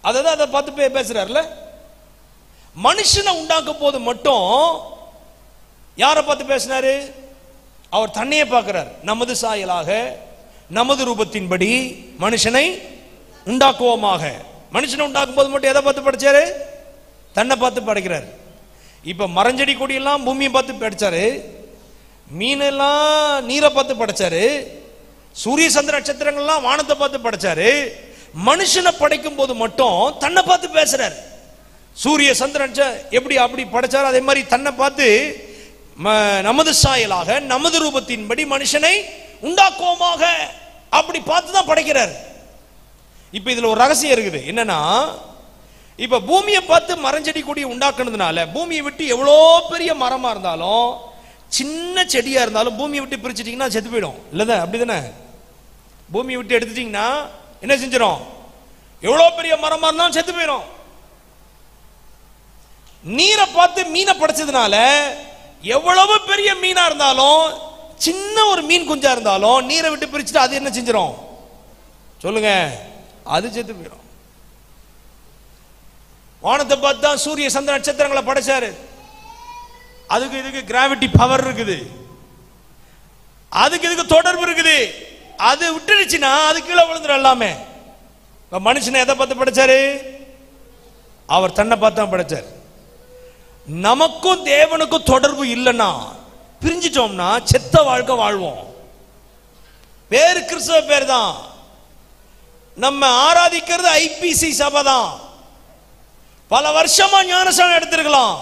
அதை பார்த்து பேசுறாருல. மனுஷனை உண்டாக்கும் போது மட்டும் யாரை பார்த்து பேசினாரு? அவர் தன்னையே பார்க்கிறார். நமது சாயலாக நமது ரூபத்தின்படி மனுஷனை உண்டாக்குவோமாக. மனுஷனை உண்டாக்கும் போது மட்டும் எதை பார்த்து படைச்சாரு? தன்னை பார்த்து படைக்கிறார். இப்ப மரஞ்செடி கொடியெல்லாம் பூமியை பார்த்து படைச்சாரு, மீனெல்லாம் நீரை பார்த்து படைச்சாரு, சூரிய சந்திர நட்சத்திரங்கள்லாம் வானத்தை பார்த்து படைச்சாரு. மனுஷனை படைக்கும் போது மட்டும் தன்னை பார்த்து பேசுறாரு. சூரிய சந்திரன் எப்படி அப்படி படைச்சாரு, அதே மாதிரி தன்னை பார்த்து நமது சாயலாக நமது ரூபத்தின்படி மனுஷனை உண்டாக்குவோமாக அப்படி பார்த்து தான் படைக்கிறார். இப்ப இதுல ஒரு ரகசியம் இருக்குது. என்னன்னா, இப்ப பூமியை பார்த்து மரஞ்செடி கொடியை உண்டாக்குனதுனால பூமியை விட்டு எவ்வளோ பெரிய மரமா இருந்தாலும், சின்ன செடியா இருந்தாலும் பூமியை விட்டு பிரிச்சுட்டீங்கன்னா செத்து போயிடும். இல்லதான்? அப்படிதானே? பூமியை விட்டு எடுத்துட்டீங்கன்னா என்ன செஞ்சிடும்? எவ்வளவு பெரிய மரமா இருந்தாலும் செத்து போயிடும். நீரை பார்த்து மீனை படைச்சதுனால எவ்வளவு பெரிய மீனா இருந்தாலும், சின்ன ஒரு மீன் குஞ்சா இருந்தாலும் நீரை விட்டு பிரிச்சுட்டு அது என்ன செஞ்சிடும் சொல்லுங்க? அது செத்து போயிடும். வானத்தை பார்த்து தான் சூரிய சந்திர நட்சத்திரங்களை படைச்சாரு. அதுக்கு இதுக்கு கிராவிட்டி பவர் இருக்குது, அதுக்கு இதுக்கு தொடர்பு இருக்குது. அது விட்டுடுச்சுன்னா அது கீழே விழுந்துடும் எல்லாமே. மனுஷனை எதை பார்த்து படைச்சாரு? அவர் தன்னை பார்த்து தான் படைச்சார். நமக்கும் தேவனுக்கும் தொடர்பு இல்லைன்னா, பிரிஞ்சிட்டோம்னா செத்த வாழ்க்கை வாழ்வோம். பேரு கிறிஸ்தவ பேர் தான், நம்ம ஆராதிக்கிறது ஐபிசி சபை தான், பல வருஷமா ஞானஸ்நானம் எடுத்திருக்கலாம்.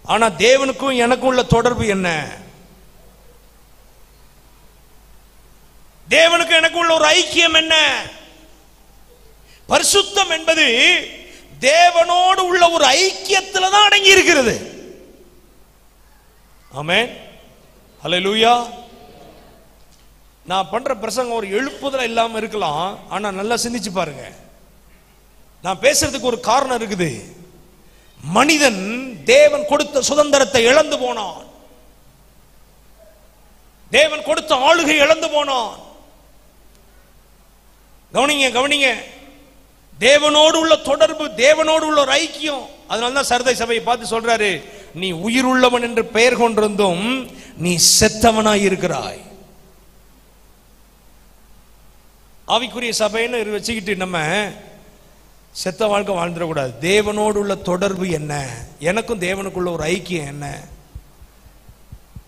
ஆனா தேவனுக்கும் எனக்கும் உள்ள தொடர்பு என்ன? தேவனுக்கு எனக்கு உள்ள ஒரு ஐக்கியம் என்ன? பரிசுத்தம் என்பது தேவனோடு உள்ள ஒரு ஐக்கியத்துல தான் அடங்கி இருக்கிறது. ஆமென், ஹல்லேலூயா. நான் பண்ற பிரசங்கம் ஒரு எழுப்புதல் இல்லாம இருக்கலாம், ஆனா நல்லா சிந்திச்சு பாருங்க. நான் பேசுறதுக்கு ஒரு காரணம் இருக்குது. மனிதன் தேவன் கொடுத்த சுதந்திரத்தை இழந்து போனான். தேவன் கொடுத்த ஆளுகை இழந்து போனான். கவனிங்க கவனிங்க, தேவனோடு உள்ள தொடர்பு, தேவனோடு உள்ள ஒரு ஐக்கியம். அதனால்தான் சர்தை சபையை பார்த்து சொல்றாரு, நீ உயிர் உள்ளவன் என்று பெயர் கொண்டிருந்தும் நீ செத்தவனாய் இருக்கிறாய். ஆவிக்குரிய சபைன்னு வச்சுக்கிட்டு நம்ம செத்த வாழ்க்கை வாழ்ந்துடக்கூடாது. தேவனோடு உள்ள தொடர்பு என்ன, எனக்கும் தேவனுக்குள்ள ஒரு ஐக்கியம் என்ன.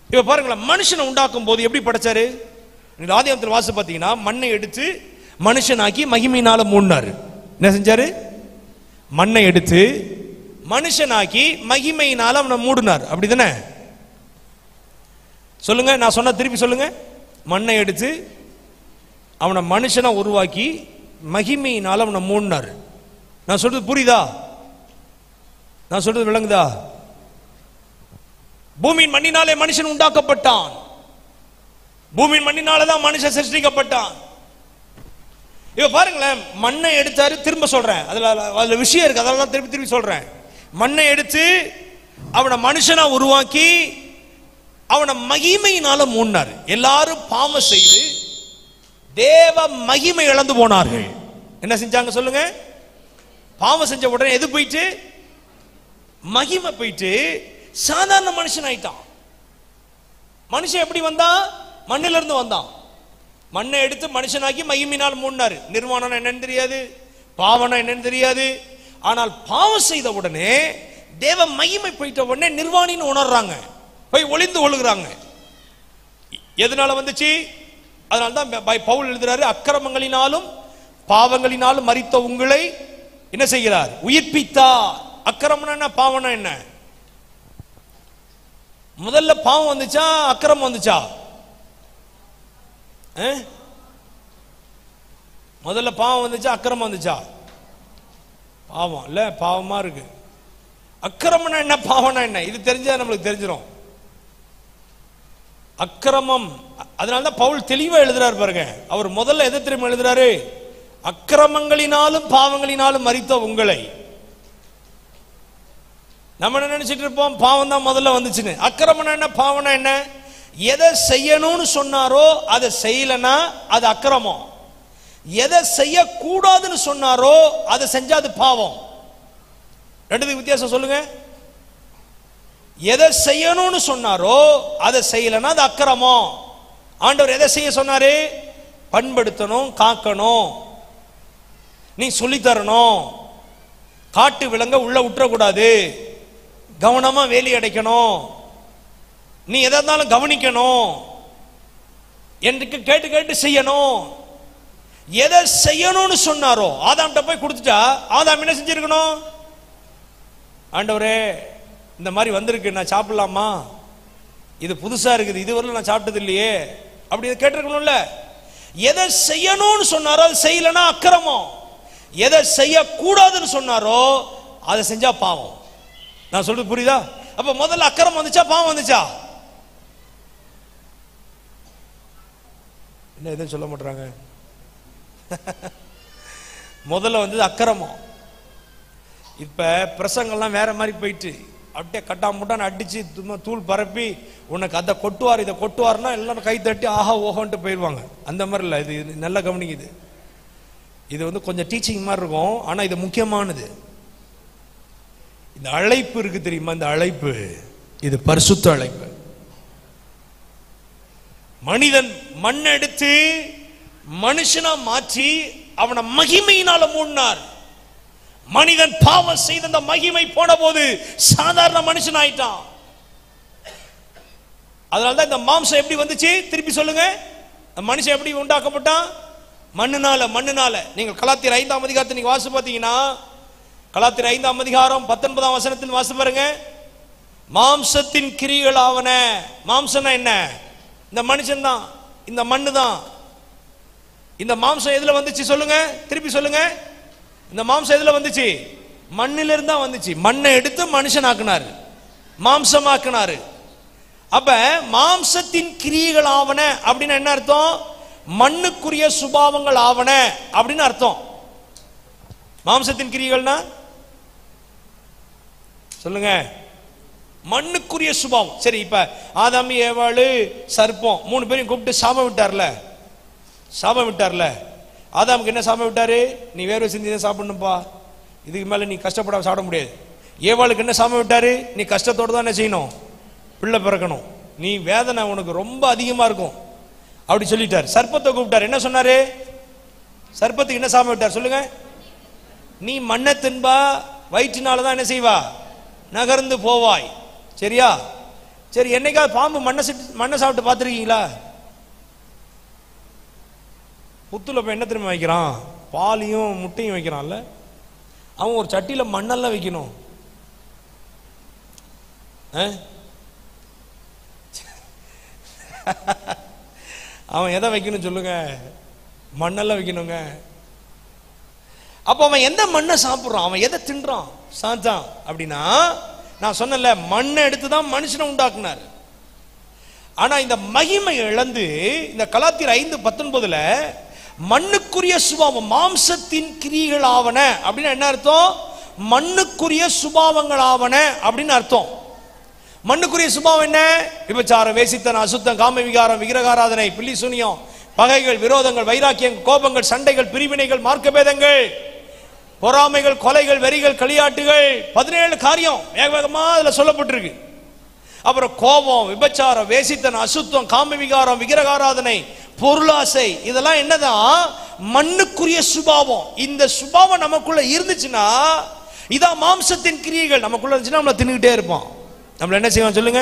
இப்ப பாருங்களேன், மனுஷனை உண்டாக்கும் போது எப்படி படைச்சாரு? ஆதியாகமத்தில் வாசி பார்த்தீங்கன்னா, மண்ணை எடுத்து மனுஷனாக்கி மகிமையினால மூடினாரு. என்ன செஞ்சாரு? மண்ணை எடுத்து மனுஷனாக்கி மகிமையினால அவனை மூடினார். அப்படிதானே? சொல்லுங்க, நான் சொன்ன திருப்பி சொல்லுங்க. மண்ணை எடுத்து அவனை மனுஷனா உருவாக்கி மகிமையினால அவனை மூடினார். நான் சொல்றது புரியுதா? நான் சொல்றது விளங்குதா? பூமியின் மண்ணினாலே மனுஷன் உண்டாக்கப்பட்டான். பூமியின் மண்ணினாலதான் மனுஷன் சிருஷ்டிக்கப்பட்டான். இப்ப பாருங்களேன், மண்ணை எடுத்தாரு. திரும்ப சொல்றேன், அதுல விஷயம் இருக்கு, அதெல்லாம் திருப்பி திருப்பி சொல்றேன். மண்ணை எடுத்து அவனை மனுஷனா உருவாக்கி அவனை மகிமையினால மூடினார். எல்லாரும் பாவம் செய்து தேவ மகிமை இழந்து போனார்கள். என்ன செஞ்சாங்க சொல்லுங்க? பாவம் செஞ்ச உடனே எது போயிட்டு? மகிமை போயிட்டு சாதாரண மனுஷன் ஆயிட்டான். மனுஷன் எப்படி வந்தான்? மண்ணில இருந்து வந்தான். மண்ணை எடுத்து மனுஷனாக்கி மகிமையினால் மூடினாரு. நிர்வாணம் என்னன்னு தெரியாது, பாவனம் என்னன்னு தெரியாது. ஆனால் பாவம் செய்த உடனே தேவ மகிமை போயிட்ட உடனே நிர்வாணின்னு உணர்றாங்க, போய் ஒளிந்து கொள்ளுகிறாங்க. எதனால வந்துச்சு? அதனால்தான் பவுல் எழுதுறாரு, அக்கிரமங்களினாலும் பாவங்களினாலும் மரித்த உங்களை என்ன செய்கிறார்? உயிர்ப்பித்தார். அக்கிரமம் என்ன, பாவம் என்ன? முதல்ல பாவம் வந்துச்சா அக்கிரமம் வந்துச்சா? முதல்ல பாவம் வந்துச்சா அக்கிரமம் வந்துச்சா? பாவம் இல்ல, பாவமா இருக்கு. அக்கிரமம் என்ன, பாவம் என்ன? இது தெரிஞ்சா நம்மளுக்கு தெரிஞ்சிடும். அக்கிரமம். அதனாலதான் பவுல் தெளிவா எழுதுறாரு பாருங்க. அவர் முதல்ல எதை திரும்ப எழுதுறாரு? அக்கிரமங்களினாலும் பாவங்களினாலும் மரித்த உங்களை. நம்ம என்ன நினைச்சிட்டு இருப்போம்? பாவம் தான் முதல்ல வந்துச்சுன்னு. அக்கிரமம் என்ன, பாவம் என்ன? எதை செய்யணும்னு சொன்னாரோ அதை செய்யலனா அது அக்கிரமம். எதை செய்யக்கூடாதுன்னு சொன்னாரோ அதை செஞ்சா அது பாவம். ரெண்டுத்துக்கு வித்தியாசம் சொல்லுங்க. எதை செய்யணும்னு சொன்னாரோ அதை செய்யலனா அது அக்கிரமம். ஆண்டவர் எதை செய்ய சொன்னாரு? பண்படுத்தணும், காக்கணும், நீ சொல்லித்தரணும், காட்டு விலங்க உள்ள விட்டுறக்கூடாது, கவனமா வேலி அடைக்கணும், நீ எதா இருந்தாலும் கவனிக்கணும் என்று கேட்டு கேட்டு செய்யணும். எதை செய்யணும்னு சொன்னாரோ ஆதாம்கிட்ட போய் கொடுத்துட்டா ஆதாம் என்ன செஞ்சிருக்கணும்? ஆண்டவரே இந்த மாதிரி வந்திருக்கு, நான் சாப்பிடலாமா? இது புதுசா இருக்குது, இதுவரை நான் சாப்பிட்டது இல்லையே, அப்படி கேட்டிருக்கணும்ல. எதை செய்யணும்னு சொன்னாரோ அது செய்யலனா அக்கிரமம். எதை செய்யக்கூடாதுன்னு சொன்னாரோ அதை செஞ்சா பாவம். நான் சொல்றது புரியுதா? அப்ப முதல்ல அக்கிரமம் வந்துச்சா பாவம் வந்துச்சா? என்ன எதுவும் சொல்ல மாட்டாங்க. முதல்ல வந்தது அக்கிரமம். இப்ப பிரசங்கம்லாம் வேற மாதிரி போயிட்டு அப்படியே கட்டாமுட்டான்னு அடிச்சு தூள் பரப்பி உனக்கு அதை கொட்டுவார் இதை கொட்டுவார்னா எல்லாரும் கை தட்டி ஆஹா ஓஹோன்ட்டு போயிடுவாங்க. அந்த மாதிரி இல்லை. இது நல்லா கவனிக்குது. இது கொஞ்சம் டீச்சிங் மாதிரி இருக்கும், ஆனா இது முக்கியமானது. இந்த அழைப்பு இருக்கு தெரியுமா? இந்த அழைப்பு இது பரிசுத்த அழைப்பு. மனிதன் மண் எடுத்து மனுஷனா மாற்றி அவனை மகிமையினால மூடினார். மனிதன் பாவம் செய்த அந்த மகிமை போன போது சாதாரண மனுஷன் ஆயிட்டான். அதனாலதான் இந்த மாம்சம் எப்படி வந்துச்சு? திருப்பி சொல்லுங்க. மனுஷன் எப்படி உண்டாக்கப்பட்டான்? மண்ணுனால. நீங்கள் கலாத்தியர் 5ஆம் அதிகாரத்தை நீங்க வாசி பார்த்தீங்கன்னா, கலாத்தியர் 5ஆம் அதிகாரம் 19ஆம் வசனத்தில் வாசி பாருங்க. மாம்சத்தின் கிரிகள் ஆவன. மாம்சம்னா என்ன? இந்த மனுஷன் தான், இந்த மண்ணு தான். இந்த மாம்சம் எதுல வந்துச்சு சொல்லுங்க? திருப்பி சொல்லுங்க. இந்த மாம்சம் எதுல வந்துச்சு? மண்ணில இருந்தா வந்துச்சு. மண்ணை எடுத்து மனுஷன் ஆக்குனாரு, மாம்சமாக்குனாரு. அப்ப மாம்சத்தின் கிரியைகள் ஆவன அப்படின்னு என்ன அர்த்தம்? மண்ணுக்குரிய சுபாவங்கள் ஆவன அப்படின்னு அர்த்தம். மாம்சத்தின் கிரியைகள்னா சொல்லுங்க. மண்ணுக்குரிய சுபாவம். சரி, இப்ப ஆதாம் ஏவாளு சர்ப்பம் 3 பேரையும் கூப்பிட்டு சாபம் விட்டார்ல. ஆதாமுக்கு என்ன சாபம் விட்டாரு? நீ வேர்வை சிந்தி தான் சாப்பிடணும்பா, இதுக்கு மேல நீ கஷ்டப்படாம சாப்பிட முடியாது. ஏவாளுக்கு என்ன சாபம் விட்டாரு? நீ கஷ்டத்தோடு தான் என்ன செய்யணும்? பிள்ளை பிறக்கணும், நீ வேதனை உனக்கு ரொம்ப அதிகமா இருக்கும் அப்படி சொல்லிட்டார். சர்ப்பத்தை கூப்பிட்டார். என்ன சொன்னாரு? சர்ப்பத்துக்கு என்ன சாபம் விட்டார் சொல்லுங்க? நீ மண்ணை தின்பா, வயிற்றினாலதான் என்ன செய்வா? நகர்ந்து போவாய். சரியா? சரி, என்னைக்காவது பாம்பு மண்ணை சாப்பிட்டு பார்த்துருக்கீங்களா? புத்துல போய் என்ன திரும்ப வைக்கிறான்? பாலையும் முட்டையும் வைக்கிறான்ல. அவன் ஒரு சட்டியில மண்ணெல்லாம் வைக்கணும். அவன் எதை வைக்கணும் சொல்லுங்க? மண்ணெல்லாம் வைக்கணுங்க. அப்ப அவன் எந்த மண்ணை சாப்பிடுறான்? அவன் எதை தின்றான்? சாத்தான். அப்படின்னா நான் சொன்னல, மண்ணை எடுத்துதான் மனுஷனை உண்டாக்குனார். ஆனா இந்த மகிமை இழந்து இந்த கலாத்தியர் 5:19 மண்ணுக்குரிய சுபாவம் மாம்சத்தின் கிரியைகள் ஆவன அப்படின்னு என்ன அர்த்தம்? மண்ணுக்குரிய சுபாவங்கள் ஆவன அப்படின்னு அர்த்தம். மண்ணுக்குரிய சுபாவம் என்ன? விபச்சாரம், வேசித்தனம், அசுத்தம், காம விகாரம், விக்கிரகாராதனை, பில்லி சூனியம், பகைகள், விரோதங்கள், வைராக்கியம், கோபங்கள், சண்டைகள், பிரிவினைகள், மார்க்கபேதங்கள், பொறாமைகள், கொலைகள், வெறிகள், களியாட்டுகள், 17 காரியம் வேக வேகமா அதுல சொல்லப்பட்டிருக்கு. அப்புறம் கோபம், விபச்சாரம், வேசித்தனம், அசுத்தம், காம விகாரம், விக்கிரகாராதனை, பொருளாசை, இதெல்லாம் என்னதான்? மண்ணுக்குரிய சுபாவம். இந்த சுபாவம் நமக்குள்ள இருந்துச்சுன்னா, இதான் மாம்சத்தின் கிரியைகள் நமக்குள்ள இருந்துச்சுன்னா நம்மள தின்னுகிட்டே இருப்போம். நம்மள என்ன செய்வான் சொல்லுங்க?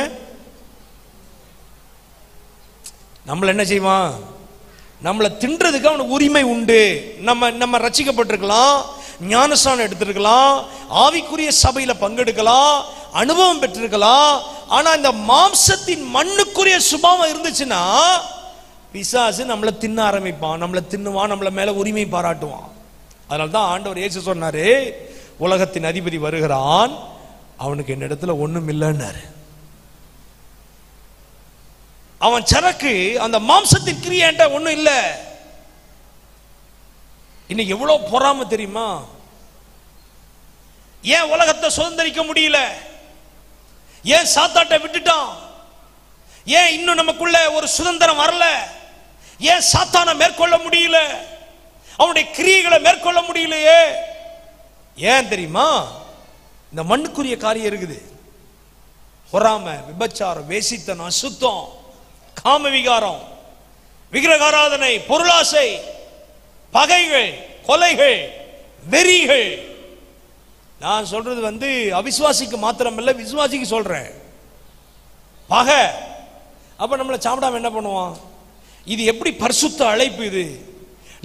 நம்மள என்ன செய்வான்? நம்மளை தின்றதுக்கு அவனுக்கு உரிமை உண்டு. நம்ம ரட்சிக்கப்பட்டிருக்கலாம், ஞானஸ்நானம் எடுத்திருக்கலாம், ஆவிக்குரிய சபையில பங்கெடுக்கலாம், அனுபவம் பெற்றிருக்கலாம். ஆனா இந்த மாம்சத்தின் மண்ணுக்குரிய சுபாவம் இருந்துச்சுன்னா பிசாசு நம்மளை தின்ன ஆரம்பிப்பான், நம்மளை தின்னுவான், நம்மள மேல உரிமை பாராட்டுவான். அதனால்தான் ஆண்டவர் இயேசு சொன்னாரு, உலகத்தின் அதிபதி வருகிறான், அவனுக்கு என்னிடத்துல ஒண்ணும் இல்லைன்னாரு. அவன் சரக்கு அந்த மாம்சத்தின் கிரியேண்ட ஒண்ணும் இல்ல. இன்னைக்கு எவ்வளவு பொறாம தெரியுமா? ஏன் உலகத்தை சுதந்திரிக்க முடியல? ஏன் சாத்தாட்டை விட்டுட்டான்? ஏன் இன்னும் நமக்குள்ள ஒரு சுதந்திரம் வரல? ஏன் சாத்தானை மேற்கொள்ள முடியல? அவனுடைய கிரியைகளை மேற்கொள்ள முடியலையே. ஏன் தெரியுமா? இந்த மண்ணுக்குரிய காரியம் இருக்குது. பொறாம, விபச்சாரம், வேசித்தனம், அசுத்தம், காம விகாரம், விக்கிரகாராதனை, பொருளாசை, பகைகள், கொலைகள், வெறிகள். நான் சொல்றது அவிசுவாசிக்கு மாத்திரமல்ல, விசுவாசிக்கு சொல்றேன். பகை. அப்ப நம்மளை சாப்பிடாம என்ன பண்ணுவான்? இது எப்படி பரிசுத்த அழைப்பு? இது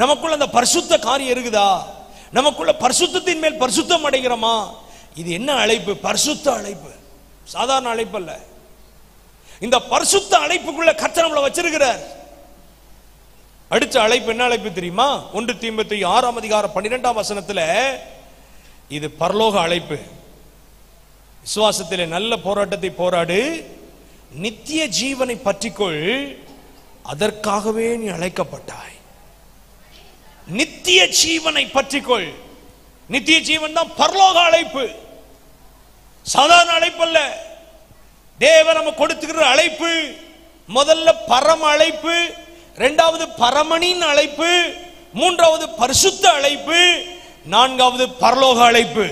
நமக்குள்ள அந்த பரிசுத்த காரியம் இருக்குதா? நமக்குள்ள பரிசுத்தத்தின் மேல் பரிசுத்தம் அடைகிறோமா? இது என்ன அழைப்பு? பரிசுத்த அழைப்பு, சாதாரண அழைப்பு அல்ல. இந்த பரிசுத்த அழைப்புக்குள்ள கர்த்தர் நம்மளை வச்சிருக்கிறார். அடுத்த அழைப்பு என்ன அழைப்பு தெரியுமா? 1 தீமோத்தேயு 6:12 இது பரலோக அழைப்பு. விசுவாசத்திலே நல்ல போராட்டத்தை போராடு, நித்திய ஜீவனை பற்றிக்கொள், அதற்காகவே நீ அழைக்கப்பட்டாய். நித்திய ஜீவனை பற்றிக்கொள். நித்திய ஜீவன் தான் பரலோக அழைப்பு, சாதாரண அழைப்பு அல்ல. தேவன் நம்ம கொடுத்துக்கிற அழைப்பு முதல்ல பரம அழைப்பு, இரண்டாவது பரமனின் அழைப்பு, மூன்றாவது பரிசுத்த அழைப்பு, நான்காவது பரலோக அழைப்பு.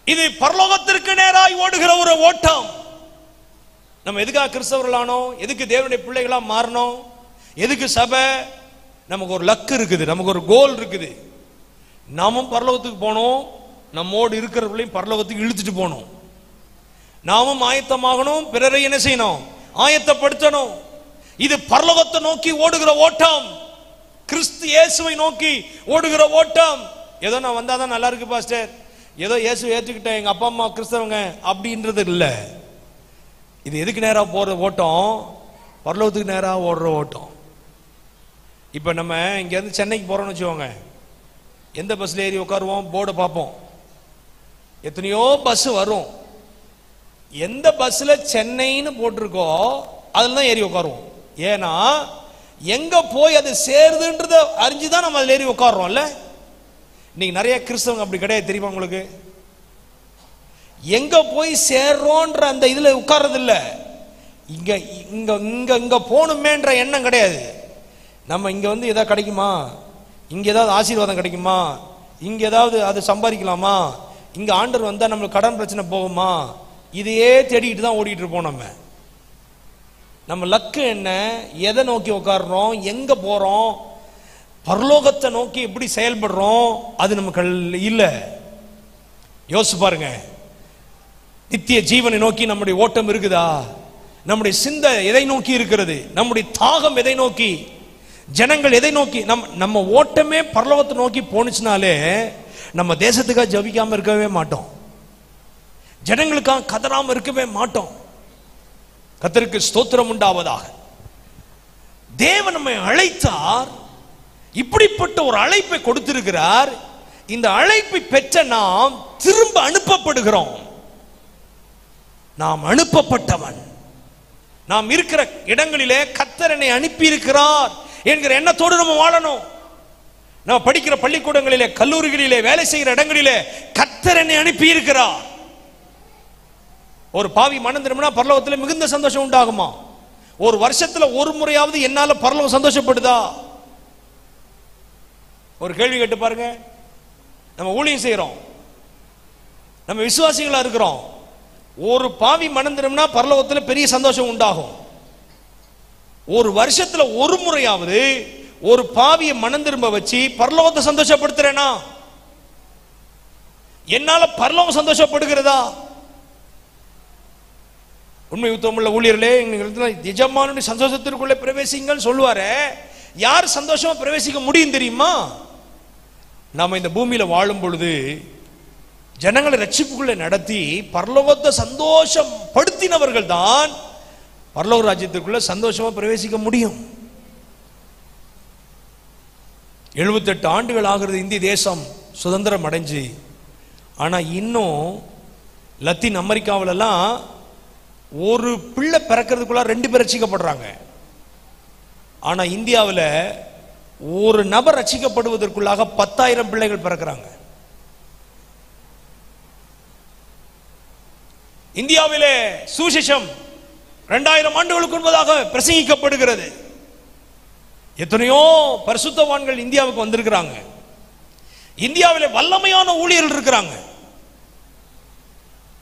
இது பரலோகத்திற்கு நேராய் ஓடுகிற ஒரு ஓட்டம். நம்ம எதுக்காக கிறிஸ்தவர்களானோம்? எதுக்கு தேவனுடைய பிள்ளைகளா மாறணும்? எதுக்கு சபை? நமக்கு ஒரு லக்கு இருக்குது, நமக்கு ஒரு கோல் இருக்குது. நாமும் பரலோகத்துக்கு போனோம், நம்மோடு இருக்கிறவர்களையும் பரலோகத்துக்கு இழுத்துட்டு போனோம். நாமும் ஆயத்தமாகணும், பிறரை என்ன செய்யணும்? ஆயத்தப்படுத்தணும். இது பரலோகத்தை நோக்கி ஓடுகிற ஓட்டம், கிறிஸ்து இயேசுவை நோக்கி ஓடுகிற ஓட்டம். ஏதோ நான் வந்தாதான் நல்லா இருக்கு பாஸ்டர், ஏதோ இயேசு ஏற்றுக்கிட்டேன், எங்க அப்பா அம்மா கிறிஸ்தவங்க அப்படின்றது இல்ல. இது எதுக்கு நேரா போற ஓட்டம்? பரலோகத்துக்கு நேரா ஓடுற ஓட்டம். இப்ப நம்ம இங்க இருந்து சென்னைக்கு போறோம்னு வச்சுக்கோங்க, எந்த பஸ்ல ஏறி உட்காருவோம்? போர்டை பார்ப்போம். எத்தனையோ பஸ் வரும். எந்த பஸ்ல சென்னைன்னு போட்டிருக்கோ அதுல தான் ஏறி உட்காருவோம். ஏன்னா எங்க போய் அது சேருதுன்றத அறிஞ்சுதான் நம்ம அதுல ஏறி உட்காருறோம்ல. இன்னைக்கு நிறைய கிறிஸ்தவங்க அப்படி கிடையாது, தெரியுமா உங்களுக்கு? எங்க போய் சேர்றோன்ற அந்த இதுல உட்கார்றது இல்ல. இங்க இங்க இங்க இங்க போகணுமேன்ற எண்ணம் கிடையாது. நம்ம இங்க ஏதாவது கிடைக்குமா, இங்க ஏதாவது ஆசீர்வாதம் கிடைக்குமா, இங்க ஏதாவது அது சம்பாதிக்கலாமா, இங்க ஆண்டவர் வந்தா நம்மளுக்கு கடன் பிரச்சனை போகுமா, இதையே தேடிட்டு தான் ஓடிட்டு இருப்போம். நம்ம நம்ம லக்கு என்ன, எதை நோக்கி உட்கார்றோம், எங்க போறோம், பரலோகத்தை நோக்கி எப்படி செயல்படுறோம், அது நமக்கு இல்ல. யோசிச்சு பாருங்க, நித்திய ஜீவனை நோக்கி நம்முடைய ஓட்டம் இருக்குதா? நம்முடைய சிந்தை எதை நோக்கி இருக்கிறது? நம்முடைய தாகம் எதை நோக்கி? ஜனங்கள் எதை நோக்கி? நம்ம ஓட்டமே பரலோகத்தை நோக்கி போனுச்சுனாலே நம்ம தேசத்துக்காக ஜபிக்காம இருக்கவே மாட்டோம், ஜனங்களுக்காக கதறாம இருக்கவே மாட்டோம். கர்த்தருக்கு ஸ்தோத்திரம் உண்டாவதாக. தேவன் நம்மை அழைத்தார், இப்படிப்பட்ட ஒரு அழைப்பை கொடுத்திருக்கிறார். இந்த அழைப்பை பெற்ற நாம் திரும்ப அனுப்பப்படுகிறோம். நாம் அனுப்பப்பட்டவன். நாம் இருக்கிற இடங்களிலே கர்த்தர் என்னை அனுப்பி இருக்கிறார் என்கிற எண்ணத்தோடு நம்ம வாழணும். நம்ம படிக்கிற பள்ளிக்கூடங்களிலே, கல்லூரிகளிலே, வேலை செய்கிற இடங்களிலே கர்த்தர் என்னை அனுப்பி இருக்கிறார். ஒரு பாவி மனம் திரும்பினா பரலோகத்தில் மிகுந்த சந்தோஷம் உண்டாகுமா? ஒரு வருஷத்துல ஒரு முறையாவது என்னால பரலோகம் சந்தோஷப்படுதா? ஒரு கேள்வி கேட்டு பாருங்க. நம்ம ஊழியம் செய்யறோம், நம்ம விசுவாசிகளா இருக்கிறோம். ஒரு பாவி மனம் திரும்பினா பரலோகத்தில் பெரிய சந்தோஷம் உண்டாகும். ஒரு வருஷத்துல ஒரு முறையாவது ஒரு பாவியை மனம் திரும்ப வச்சு பரலோகத்தை சந்தோஷப்படுத்துறேனா? என்னால பரலோகம் சந்தோஷப்படுகிறதா? உண்மை உத்தமுள்ள ஊழியர்களே, எஜமானுடைய சந்தோஷத்திற்குள்ளே பிரவேசிங்கள் சொல்லுவாரு. யார் சந்தோஷமா பிரவேசிக்க முடியும் தெரியுமா? நாம இந்த பூமியில வாழும் பொழுது ஜனங்களை ரட்சிப்புக்குள்ளே நடத்தி பரலோகத்தை சந்தோஷம் படுத்தினவர்கள் தான் பரலோக ராஜ்யத்திற்குள்ள சந்தோஷமா பிரவேசிக்க முடியும். 78 ஆண்டுகள் ஆகிறது இந்திய தேசம் சுதந்திரம் அடைஞ்சு. ஆனா இன்னும் லத்தீன் அமெரிக்காவிலெல்லாம் ஒரு பிள்ளை பிறக்கிறதுக்குள்ள 2 பேர் ரட்சிக்கப்படுறாங்க. ஆனா இந்தியாவில் ஒரு நபர் ரட்சிக்கப்படுவதற்குள்ளாக 10,000 பிள்ளைகள் பிறக்கிறாங்க. இந்தியாவிலே சுவிசேஷம் 2000 ஆண்டுகளுக்கு முன்பதாக பிரசங்கிக்கப்படுகிறது. எத்தனையோ பரிசுத்தவான்கள் இந்தியாவுக்கு வந்திருக்கிறாங்க. இந்தியாவிலே வல்லமையான ஊழியர்கள் இருக்கிறாங்க.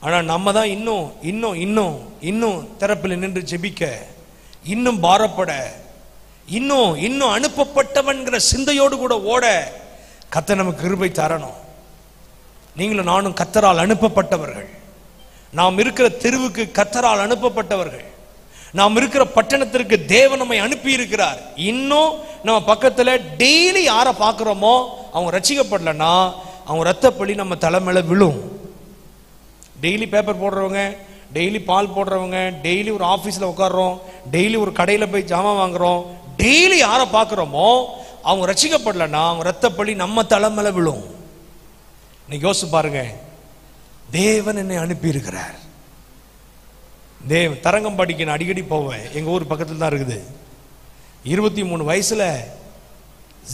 ஆனா நம்ம தான் இன்னும் இன்னும் இன்னும் இன்னும் திறப்பில் நின்று ஜெபிக்க, இன்னும் பாரப்பட, இன்னும் இன்னும் அனுப்பப்பட்டவன்கிற சிந்தையோடு கூட ஓட கர்த்தர் நமக்கு கிருபை தரணும். நீங்களும் நானும் கர்த்தரால் அனுப்பப்பட்டவர்கள். நாம் இருக்கிற தெருவுக்கு கர்த்தரால் அனுப்பப்பட்டவர்கள். நாம் இருக்கிற பட்டணத்திற்கு தேவன் நம்மை அனுப்பி இருக்கிறார். இன்னும் நம்ம பக்கத்துல டெய்லி யாரை பார்க்கிறோமோ அவங்க ரட்சிக்கப்படலன்னா அவங்க ரத்தப்பழி நம்ம தலைமையில விழும். டெய்லி பேப்பர் போடுறவங்க, டெய்லி பால் போடுறவங்க, டெய்லி ஒரு ஆபீஸ்ல உட்கார்றோம், டெய்லி ஒரு கடையில போய் ஜாமான் வாங்குறோம், டெய்லி யாரை பார்க்கிறோமோ அவங்க ரட்சிக்கப்படலன்னா அவங்க ரத்தப்பழி நம்ம தலைமையில விழும். நீங்க யோசிச்சு பாருங்க, தேவன் என்னை அனுப்பி இருக்கிறார். தரங்கம்பாடிக்கு நான் அடிக்கடி போவேன், எங்க ஊர் பக்கத்தில் தான் இருக்குது. 23 வயசுல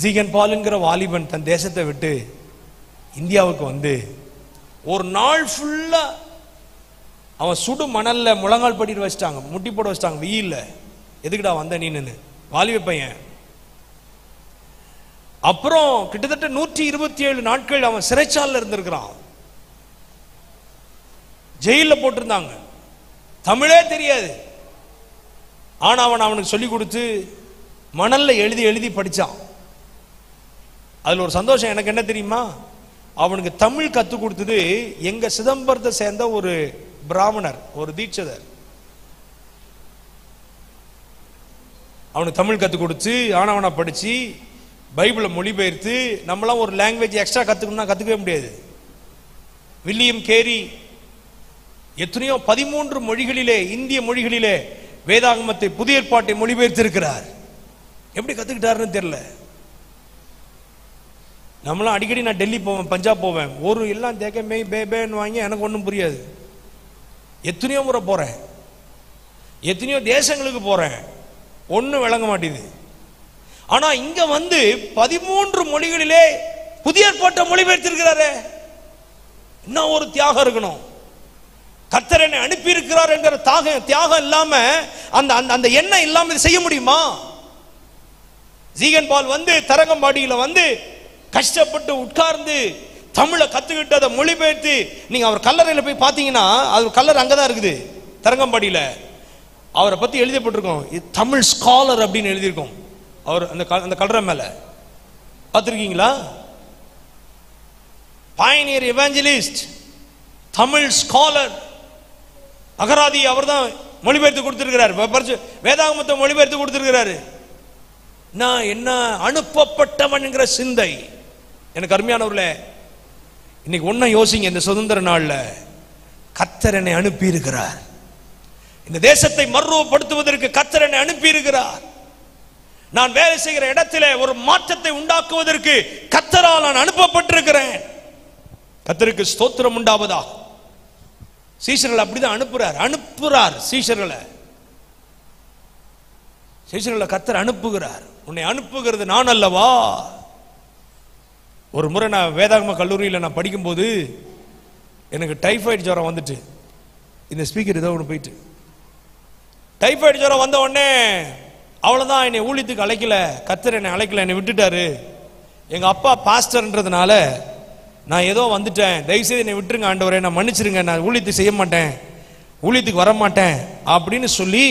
ஜீகன் பாலுங்கிற வாலிபன் தன் தேசத்தை விட்டு இந்தியாவுக்கு வந்து ஒரு நாள் ஃபுல்லா அவன் சுடு மணல்ல முழங்கால் படிட்டு வச்சிட்டாங்க, முட்டி போட வச்சிட்டாங்க வெயில்ல. எதுக்குடா வந்த நீன்னு? வாலிப பையன். அப்புறம் கிட்டத்தட்ட 127 நாட்கள் அவன் சிறைச்சாலையில் இருந்திருக்கிறான். ஜெயில போட்டிருந்தாங்க, தமிழே தெரியாது. ஆனா அவனுக்கு சொல்லி கொடுத்து மணல்ல எழுதி எழுதி படிச்சான். அதுல ஒரு சந்தோஷம் எனக்கு என்ன தெரியுமா? அவனுக்கு தமிழ் கத்து கொடுத்தது எங்க சிதம்பரத்தை சேர்ந்த ஒரு பிராமணர், ஒரு தீட்சிதர். அவனுக்கு தமிழ் கத்து கொடுத்து ஆனவனா படிச்சு பைபிளை மொழிபெயர்த்து, நம்மளாம் ஒரு லாங்குவேஜ் எக்ஸ்ட்ரா கத்துக்கணும்னா கத்துக்கவே முடியாது. வில்லியம் கேரி எத்தனையோ 13 மொழிகளிலே, இந்திய மொழிகளிலே வேதாகமத்தை, புதிய ஏற்பாட்டை மொழிபெயர்த்திருக்கிறார். எப்படி கத்துக்கிட்டாருன்னு தெரியல. நம்மளாம் அடிக்கடி நான் டெல்லி போவேன், பஞ்சாப் போவேன், ஒரு எல்லாம் தேக்க மே பேபேன்னு வாங்கி எனக்கு ஒன்றும் புரியாது. எத்தனையோ முறை போறேன், எத்தனையோ தேசங்களுக்கு போறேன், ஒன்றும் விளங்க மாட்டேது. ஆனா இங்க வந்து 13 மொழிகளிலே புதிய ஏற்பாட்டை மொழிபெயர்த்திருக்கிறாரே, இன்னும் ஒரு தியாகம் இருக்கணும். கர்த்தர் என்னை அனுப்பி இருக்கிறார் என்கிற தியாகம் இல்லாம, அந்த அந்த எண்ணம் இல்லாம இது செய்ய முடியுமா? ஜீகன் பால் வந்து தரங்கம்பாடியில வந்து கஷ்டப்பட்டு உட்கார்ந்து தமிழை கத்துக்கிட்டு அதை மொழிபெயர்த்து, நீங்க அவர் கல்லறையில போய் பாத்தீங்கன்னா அது கல்லறை அங்கதான் இருக்குது தரங்கம்பாடியில. அவரை பத்தி எழுதப்பட்டிருக்கோம், தமிழ் ஸ்காலர் அப்படின்னு எழுதியிருக்கோம். அவர் அந்த கல்ற மேல பார்த்திருக்கீங்களா? பயனியர் எவாஞ்சலிஸ்ட், தமிழ் ஸ்காலர். அகராதி அவர் தான் மொழிபெயர்த்து கொடுத்திருக்கிறார், வேதாகமத்தை மொழிபெயர்த்து கொடுத்திருக்கிறாரு. நான் என்ன அனுப்பப்பட்டவன் என்கிற சிந்தை. எனக்கு அருமையானவர்களே, இன்னைக்கு ஒன்ன யோசிங்க. இந்த சுதந்திர நாள்ல கர்த்தர் என்னை அனுப்பி இருக்கிறார். இந்த தேசத்தை மறுரூபப்படுத்துவதற்கு கர்த்தர் என்னை அனுப்பி இருக்கிறார். நான் வேலை செய்கிற இடத்திலே ஒரு மாற்றத்தை உண்டாக்குவதற்கு கர்த்தரால் நான் அனுப்பப்பட்டிருக்கிறேன். கர்த்தருக்கு ஸ்தோத்திரம் உண்டாவதா. சீஷர்களை அப்படிதான் அனுப்புறார். சீஷர்களை கர்த்தர் அனுப்புகிறார். உன்னை அனுப்புகிறது நான் அல்லவா? ஒரு முறை நான் வேதாகம கல்லூரியில் நான் படிக்கும்போது எனக்கு டைஃபாய்டு ஜுரம் வந்துட்டு, இந்த ஸ்பீக்கர் ஏதோ ஒன்று போயிட்டு, டைஃபாய்டு ஜுரம் வந்த உடனே அவ்வளோதான், என்னை ஊழியத்துக்கு அழைக்கல, கர்த்தர் என்னை அழைக்கல, என்னை விட்டுட்டாரு. எங்கள் அப்பா பாஸ்டர்ன்றதுனால நான் ஏதோ வந்துட்டேன், தயவுசெய்து என்னை விட்டுருங்க ஆண்டவரே, நான் மன்னிச்சிருங்க, நான் ஊழியத்துக்கு செய்ய மாட்டேன், ஊழியத்துக்கு வர மாட்டேன் அப்படின்னு சொல்லி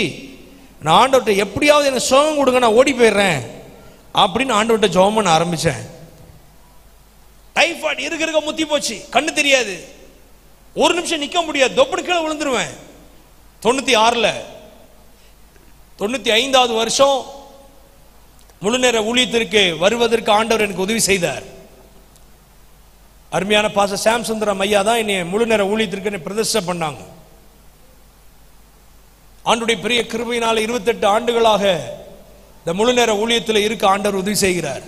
நான் ஆண்டவர்கிட்ட எப்படியாவது எனக்கு சுகம் கொடுங்க, நான் ஓடி போயிடுறேன் அப்படின்னு ஆண்டவர்கிட்ட ஜெபம் பண்ண ஆரம்பித்தேன். டைஃபாய்டு இருக்க முத்தி போச்சு, கண்ணு தெரியாது, ஒரு நிமிஷம் நிற்க முடியாது, தொப்படி கீழே விழுந்துருவேன். 95வது வருஷம் முழு நேர ஊழியத்திற்கு வருவதற்கு ஆண்டவர் எனக்கு உதவி செய்தார். அருமையான பாஸ்டர் சாம் சுந்தரம் ஐயா தான் என்னை முழு நேர ஊழியத்திற்கு பிரதிஷ்டை பண்ணாங்க. ஆண்டுடைய பெரிய கிருபையினால 28 ஆண்டுகளாக இந்த முழு நேர ஊழியத்தில் இருக்க ஆண்டவர் உதவி செய்கிறார்.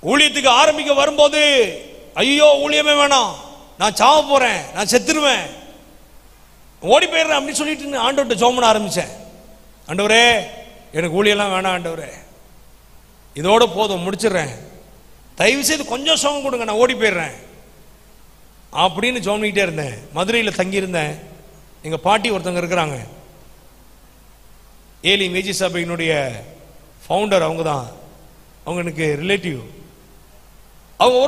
ஊழியத்துக்கு ஆரம்பிக்க வரும்போது ஐயோ ஊழியமே வேணாம், நான் சாவ போறேன், நான் செத்துருவேன், ஓடி போயிடுறேன் அப்படின்னு சொல்லிட்டு ஆண்டவர்கிட்ட ஜெபம் பண்ண ஆரம்பிச்சேன். ஆண்டவரே எனக்கு ஊழியெல்லாம் வேணாம் ஆண்டவரே, இதோட போதும், முடிச்சிடுறேன், தயவு செய்து கொஞ்சம் சுகம் கொடுங்க, நான் ஓடி போயிடுறேன் அப்படின்னு ஜெபம் பண்ணிக்கிட்டே இருந்தேன். மதுரையில் தங்கியிருந்தேன். எங்கள் பாட்டி ஒருத்தவங்க இருக்கிறாங்க, ஏலி மேஜி சபையினுடைய ஃபவுண்டர், அவங்க தான், அவங்க எனக்கு ரிலேட்டிவ். அவங்க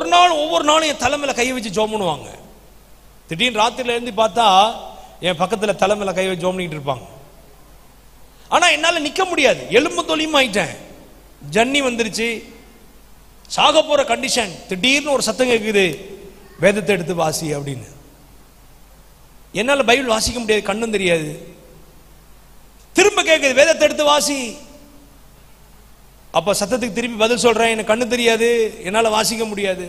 ஒவ்வொரு நாளும் என் தலைமையில் கை வச்சு ஜெபம் பண்ணுவாங்க. திடீர்னு ராத்திரில இருந்து பார்த்தா என் பக்கத்தில் தலைமையில் கை வச்சு ஜெபம் பண்ணிட்டு இருப்பாங்க. ஆனால் என்னால் நிற்க முடியாது, எலும்பு தொலியும் ஆயிட்டேன், ஜன்னி வந்துருச்சு, சாக போற கண்டிஷன். திடீர்னு ஒரு சத்தம் கேட்குது, வேதத்தை எடுத்து வாசி அப்படின்னு. என்னால் பைபிள் வாசிக்க முடியாது, கண்ணும் தெரியாது. திரும்ப கேட்குது, வேதத்தை எடுத்து வாசி. அப்ப சத்தத்துக்கு திருப்பி பதில் சொல்றேன், எனக்கு கண்ணு தெரியாது, என்னால் வாசிக்க முடியாது.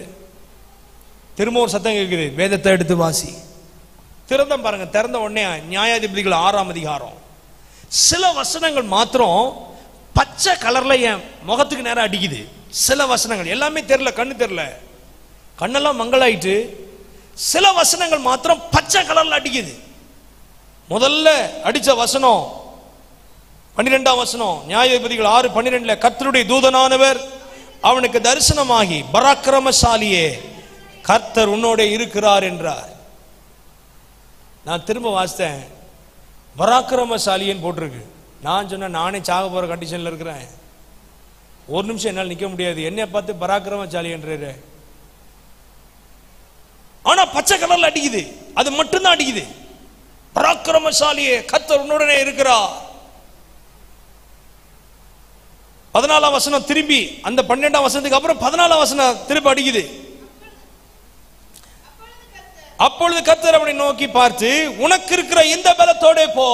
திரும்ப ஒரு சத்தம் கேட்குது, வேதத்தை எடுத்து வாசி. திறந்த பாருங்க, திறந்த உடனே நியாயாதிபதிகள் 6ஆம் அதிகாரம். சில வசனங்கள் மாத்திரம் பச்சை கலர்ல என் முகத்துக்கு நேரம் அடிக்குது. சில வசனங்கள் எல்லாமே தெரியல, கண்ணு தெரியல, கண்ணெல்லாம் மங்களாயிட்டு. சில வசனங்கள் மாத்திரம் பச்சை கலர்ல அடிக்குது. முதல்ல அடிச்ச வசனம் 12ஆம் வசனம், நியாயாதிபதிகள் 6:12, கர்த்தருடைய தூதனானவர் அவனுக்கு தரிசனமாகி, பராக்கிரமசாலியே கர்த்தர் உன்னோட இருக்கிறார் என்றார். நான் திரும்ப வாசித்தேன், பராக்கிரமசாலின்னு போட்டிருக்கு. நான் சொன்னேன், நானே சாக போற கண்டிஷன்ல இருக்கிறேன், ஒரு நிமிஷம் என்னால் நிற்க முடியாது, என்னை பார்த்து பராக்கிரமசாலி என்றாரு. ஆனா பச்சை கலர்ல அடிக்குது, அது மட்டும்தான் அடிக்குது. பராக்கிரமசாலியே கர்த்தர் உன்னுடனே இருக்கிறார். 14ஆம் வசனம் திரும்பி, அந்த 12ஆம் வசனத்துக்கு அப்புறம் 14ஆம் வசனம் திரும்ப அடிக்குது. அப்பொழுது கர்த்தர் அவனை நோக்கி பார்த்து, உனக்கு இருக்கிற இந்த பலத்தோட போ,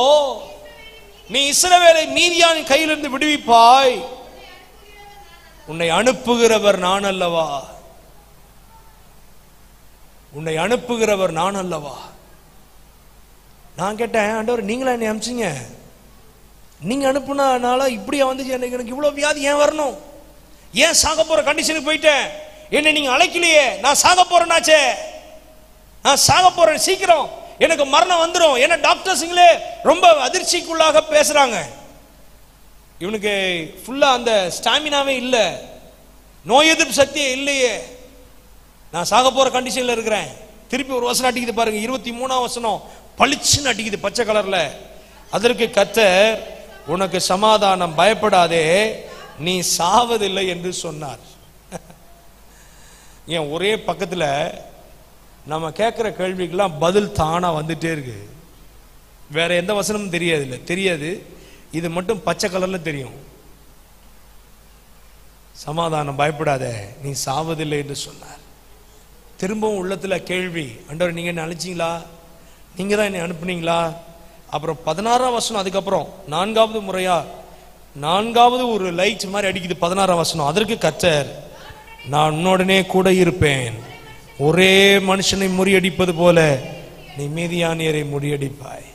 நீ இஸ்ரவேலை மீதியானின் கையிலிருந்து விடுவிப்பாய், உன்னை அனுப்புகிறவர் நான் அல்லவா, உன்னை அனுப்புகிறவர் நான் அல்லவா. நான் கேட்டேன், ஆண்டவர் நீங்களா என்னை அனுப்பிச்சிங்க? நீங்க அனுப்புனால இப்படியா வந்துச்சு, எனக்கு இவ்வளவு வியாதி ஏன் வரணும், ஏன் சாக போற கண்டிஷனுக்கு போயிட்டேன், என்னை நீங்க அழைக்கலையே, நான் சாக போறேன்னாச்சே, நான் சாக போறேன், சீக்கிரம் எனக்கு மரணம் வந்துடும். ஏன்னா டாக்டர்ஸுங்களே ரொம்ப அதிர்ச்சிக்குள்ளாக பேசுறாங்க. இவனுக்கு ஃபுல்லா அந்த ஸ்டாமினாவே இல்லை, நோய் எதிர்ப்பு சக்தியே இல்லையே, நான் சாக போற கண்டிஷன்ல இருக்கிறேன். திருப்பி ஒரு வசனம் அடிக்குது பாருங்க, 23ஆம் வசனம் பளிச்சுன்னு அடிக்குது பச்சை கலர்ல. அதற்கு கர்த்தர், உனக்கு சமாதானம், பயப்படாதே, நீ சாவதில்லை என்று சொன்னார். ஏன் ஒரே பக்கத்துல நம்ம கேட்கிற கேள்விக்கெல்லாம் பதில் தானா வந்துட்டே இருக்கு. வேற எந்த வசனமும் தெரியாது. இது மட்டும் பச்சை கலர்ல தெரியும். சமாதானம், பயப்படாத, நீ சாவதில்லை என்று சொன்னார். திரும்பவும் உள்ளத்துல கேள்வி, ஆண்டவர் நீங்க என்ன அழைச்சீங்களா? நீங்க தான் என்னை அனுப்புனீங்களா? அப்புறம் 16ஆம் வசனம், அதுக்கப்புறம் 4வது முறையா 4வது ஒரு லைட் மாதிரி அடிக்குது. 16ஆம் வசனம், அதற்கு கர்த்தர், நான் உன்னுடனே கூட இருப்பேன், ஒரே மனுஷனை முறியடிப்பது போல நீ மீதியானியரை முறியடிப்பாய்.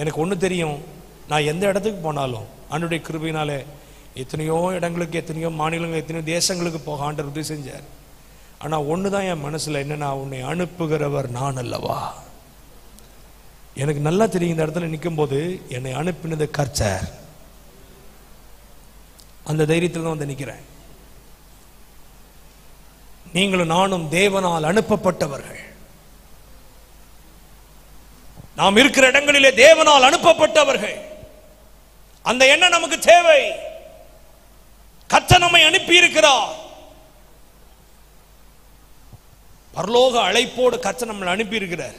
எனக்கு ஒண்ணு தெரியும், நான் எந்த இடத்துக்கு போனாலும் ஆண்டவருடைய கிருபையினாலே எத்தனையோ இடங்களுக்கு, எத்தனையோ மாநிலங்கள், எத்தனையோ தேசங்களுக்கு போக ஆண்டவர் உதவி செஞ்சார். ஆனா ஒண்ணுதான் என் மனசுல, என்னன்னா, உன்னை அனுப்புகிறவர் நான் அல்லவா. எனக்கு நல்லா தெரியும், இந்த இடத்துல நிற்கும் போது என்னை அனுப்பினது கர்த்தர். அந்த தைரியத்தில் தான் வந்து நிற்கிறேன். நீங்களும் நானும் தேவனால் அனுப்பப்பட்டவர்கள். நாம் இருக்கிற இடங்களிலே தேவனால் அனுப்பப்பட்டவர்கள். அந்த எண்ணம் நமக்கு தேவை. கர்த்தர் நம்மை அனுப்பி இருக்கிறார். பரலோக அழைப்போடு கர்த்தர் நம்மை அனுப்பி இருக்கிறார்.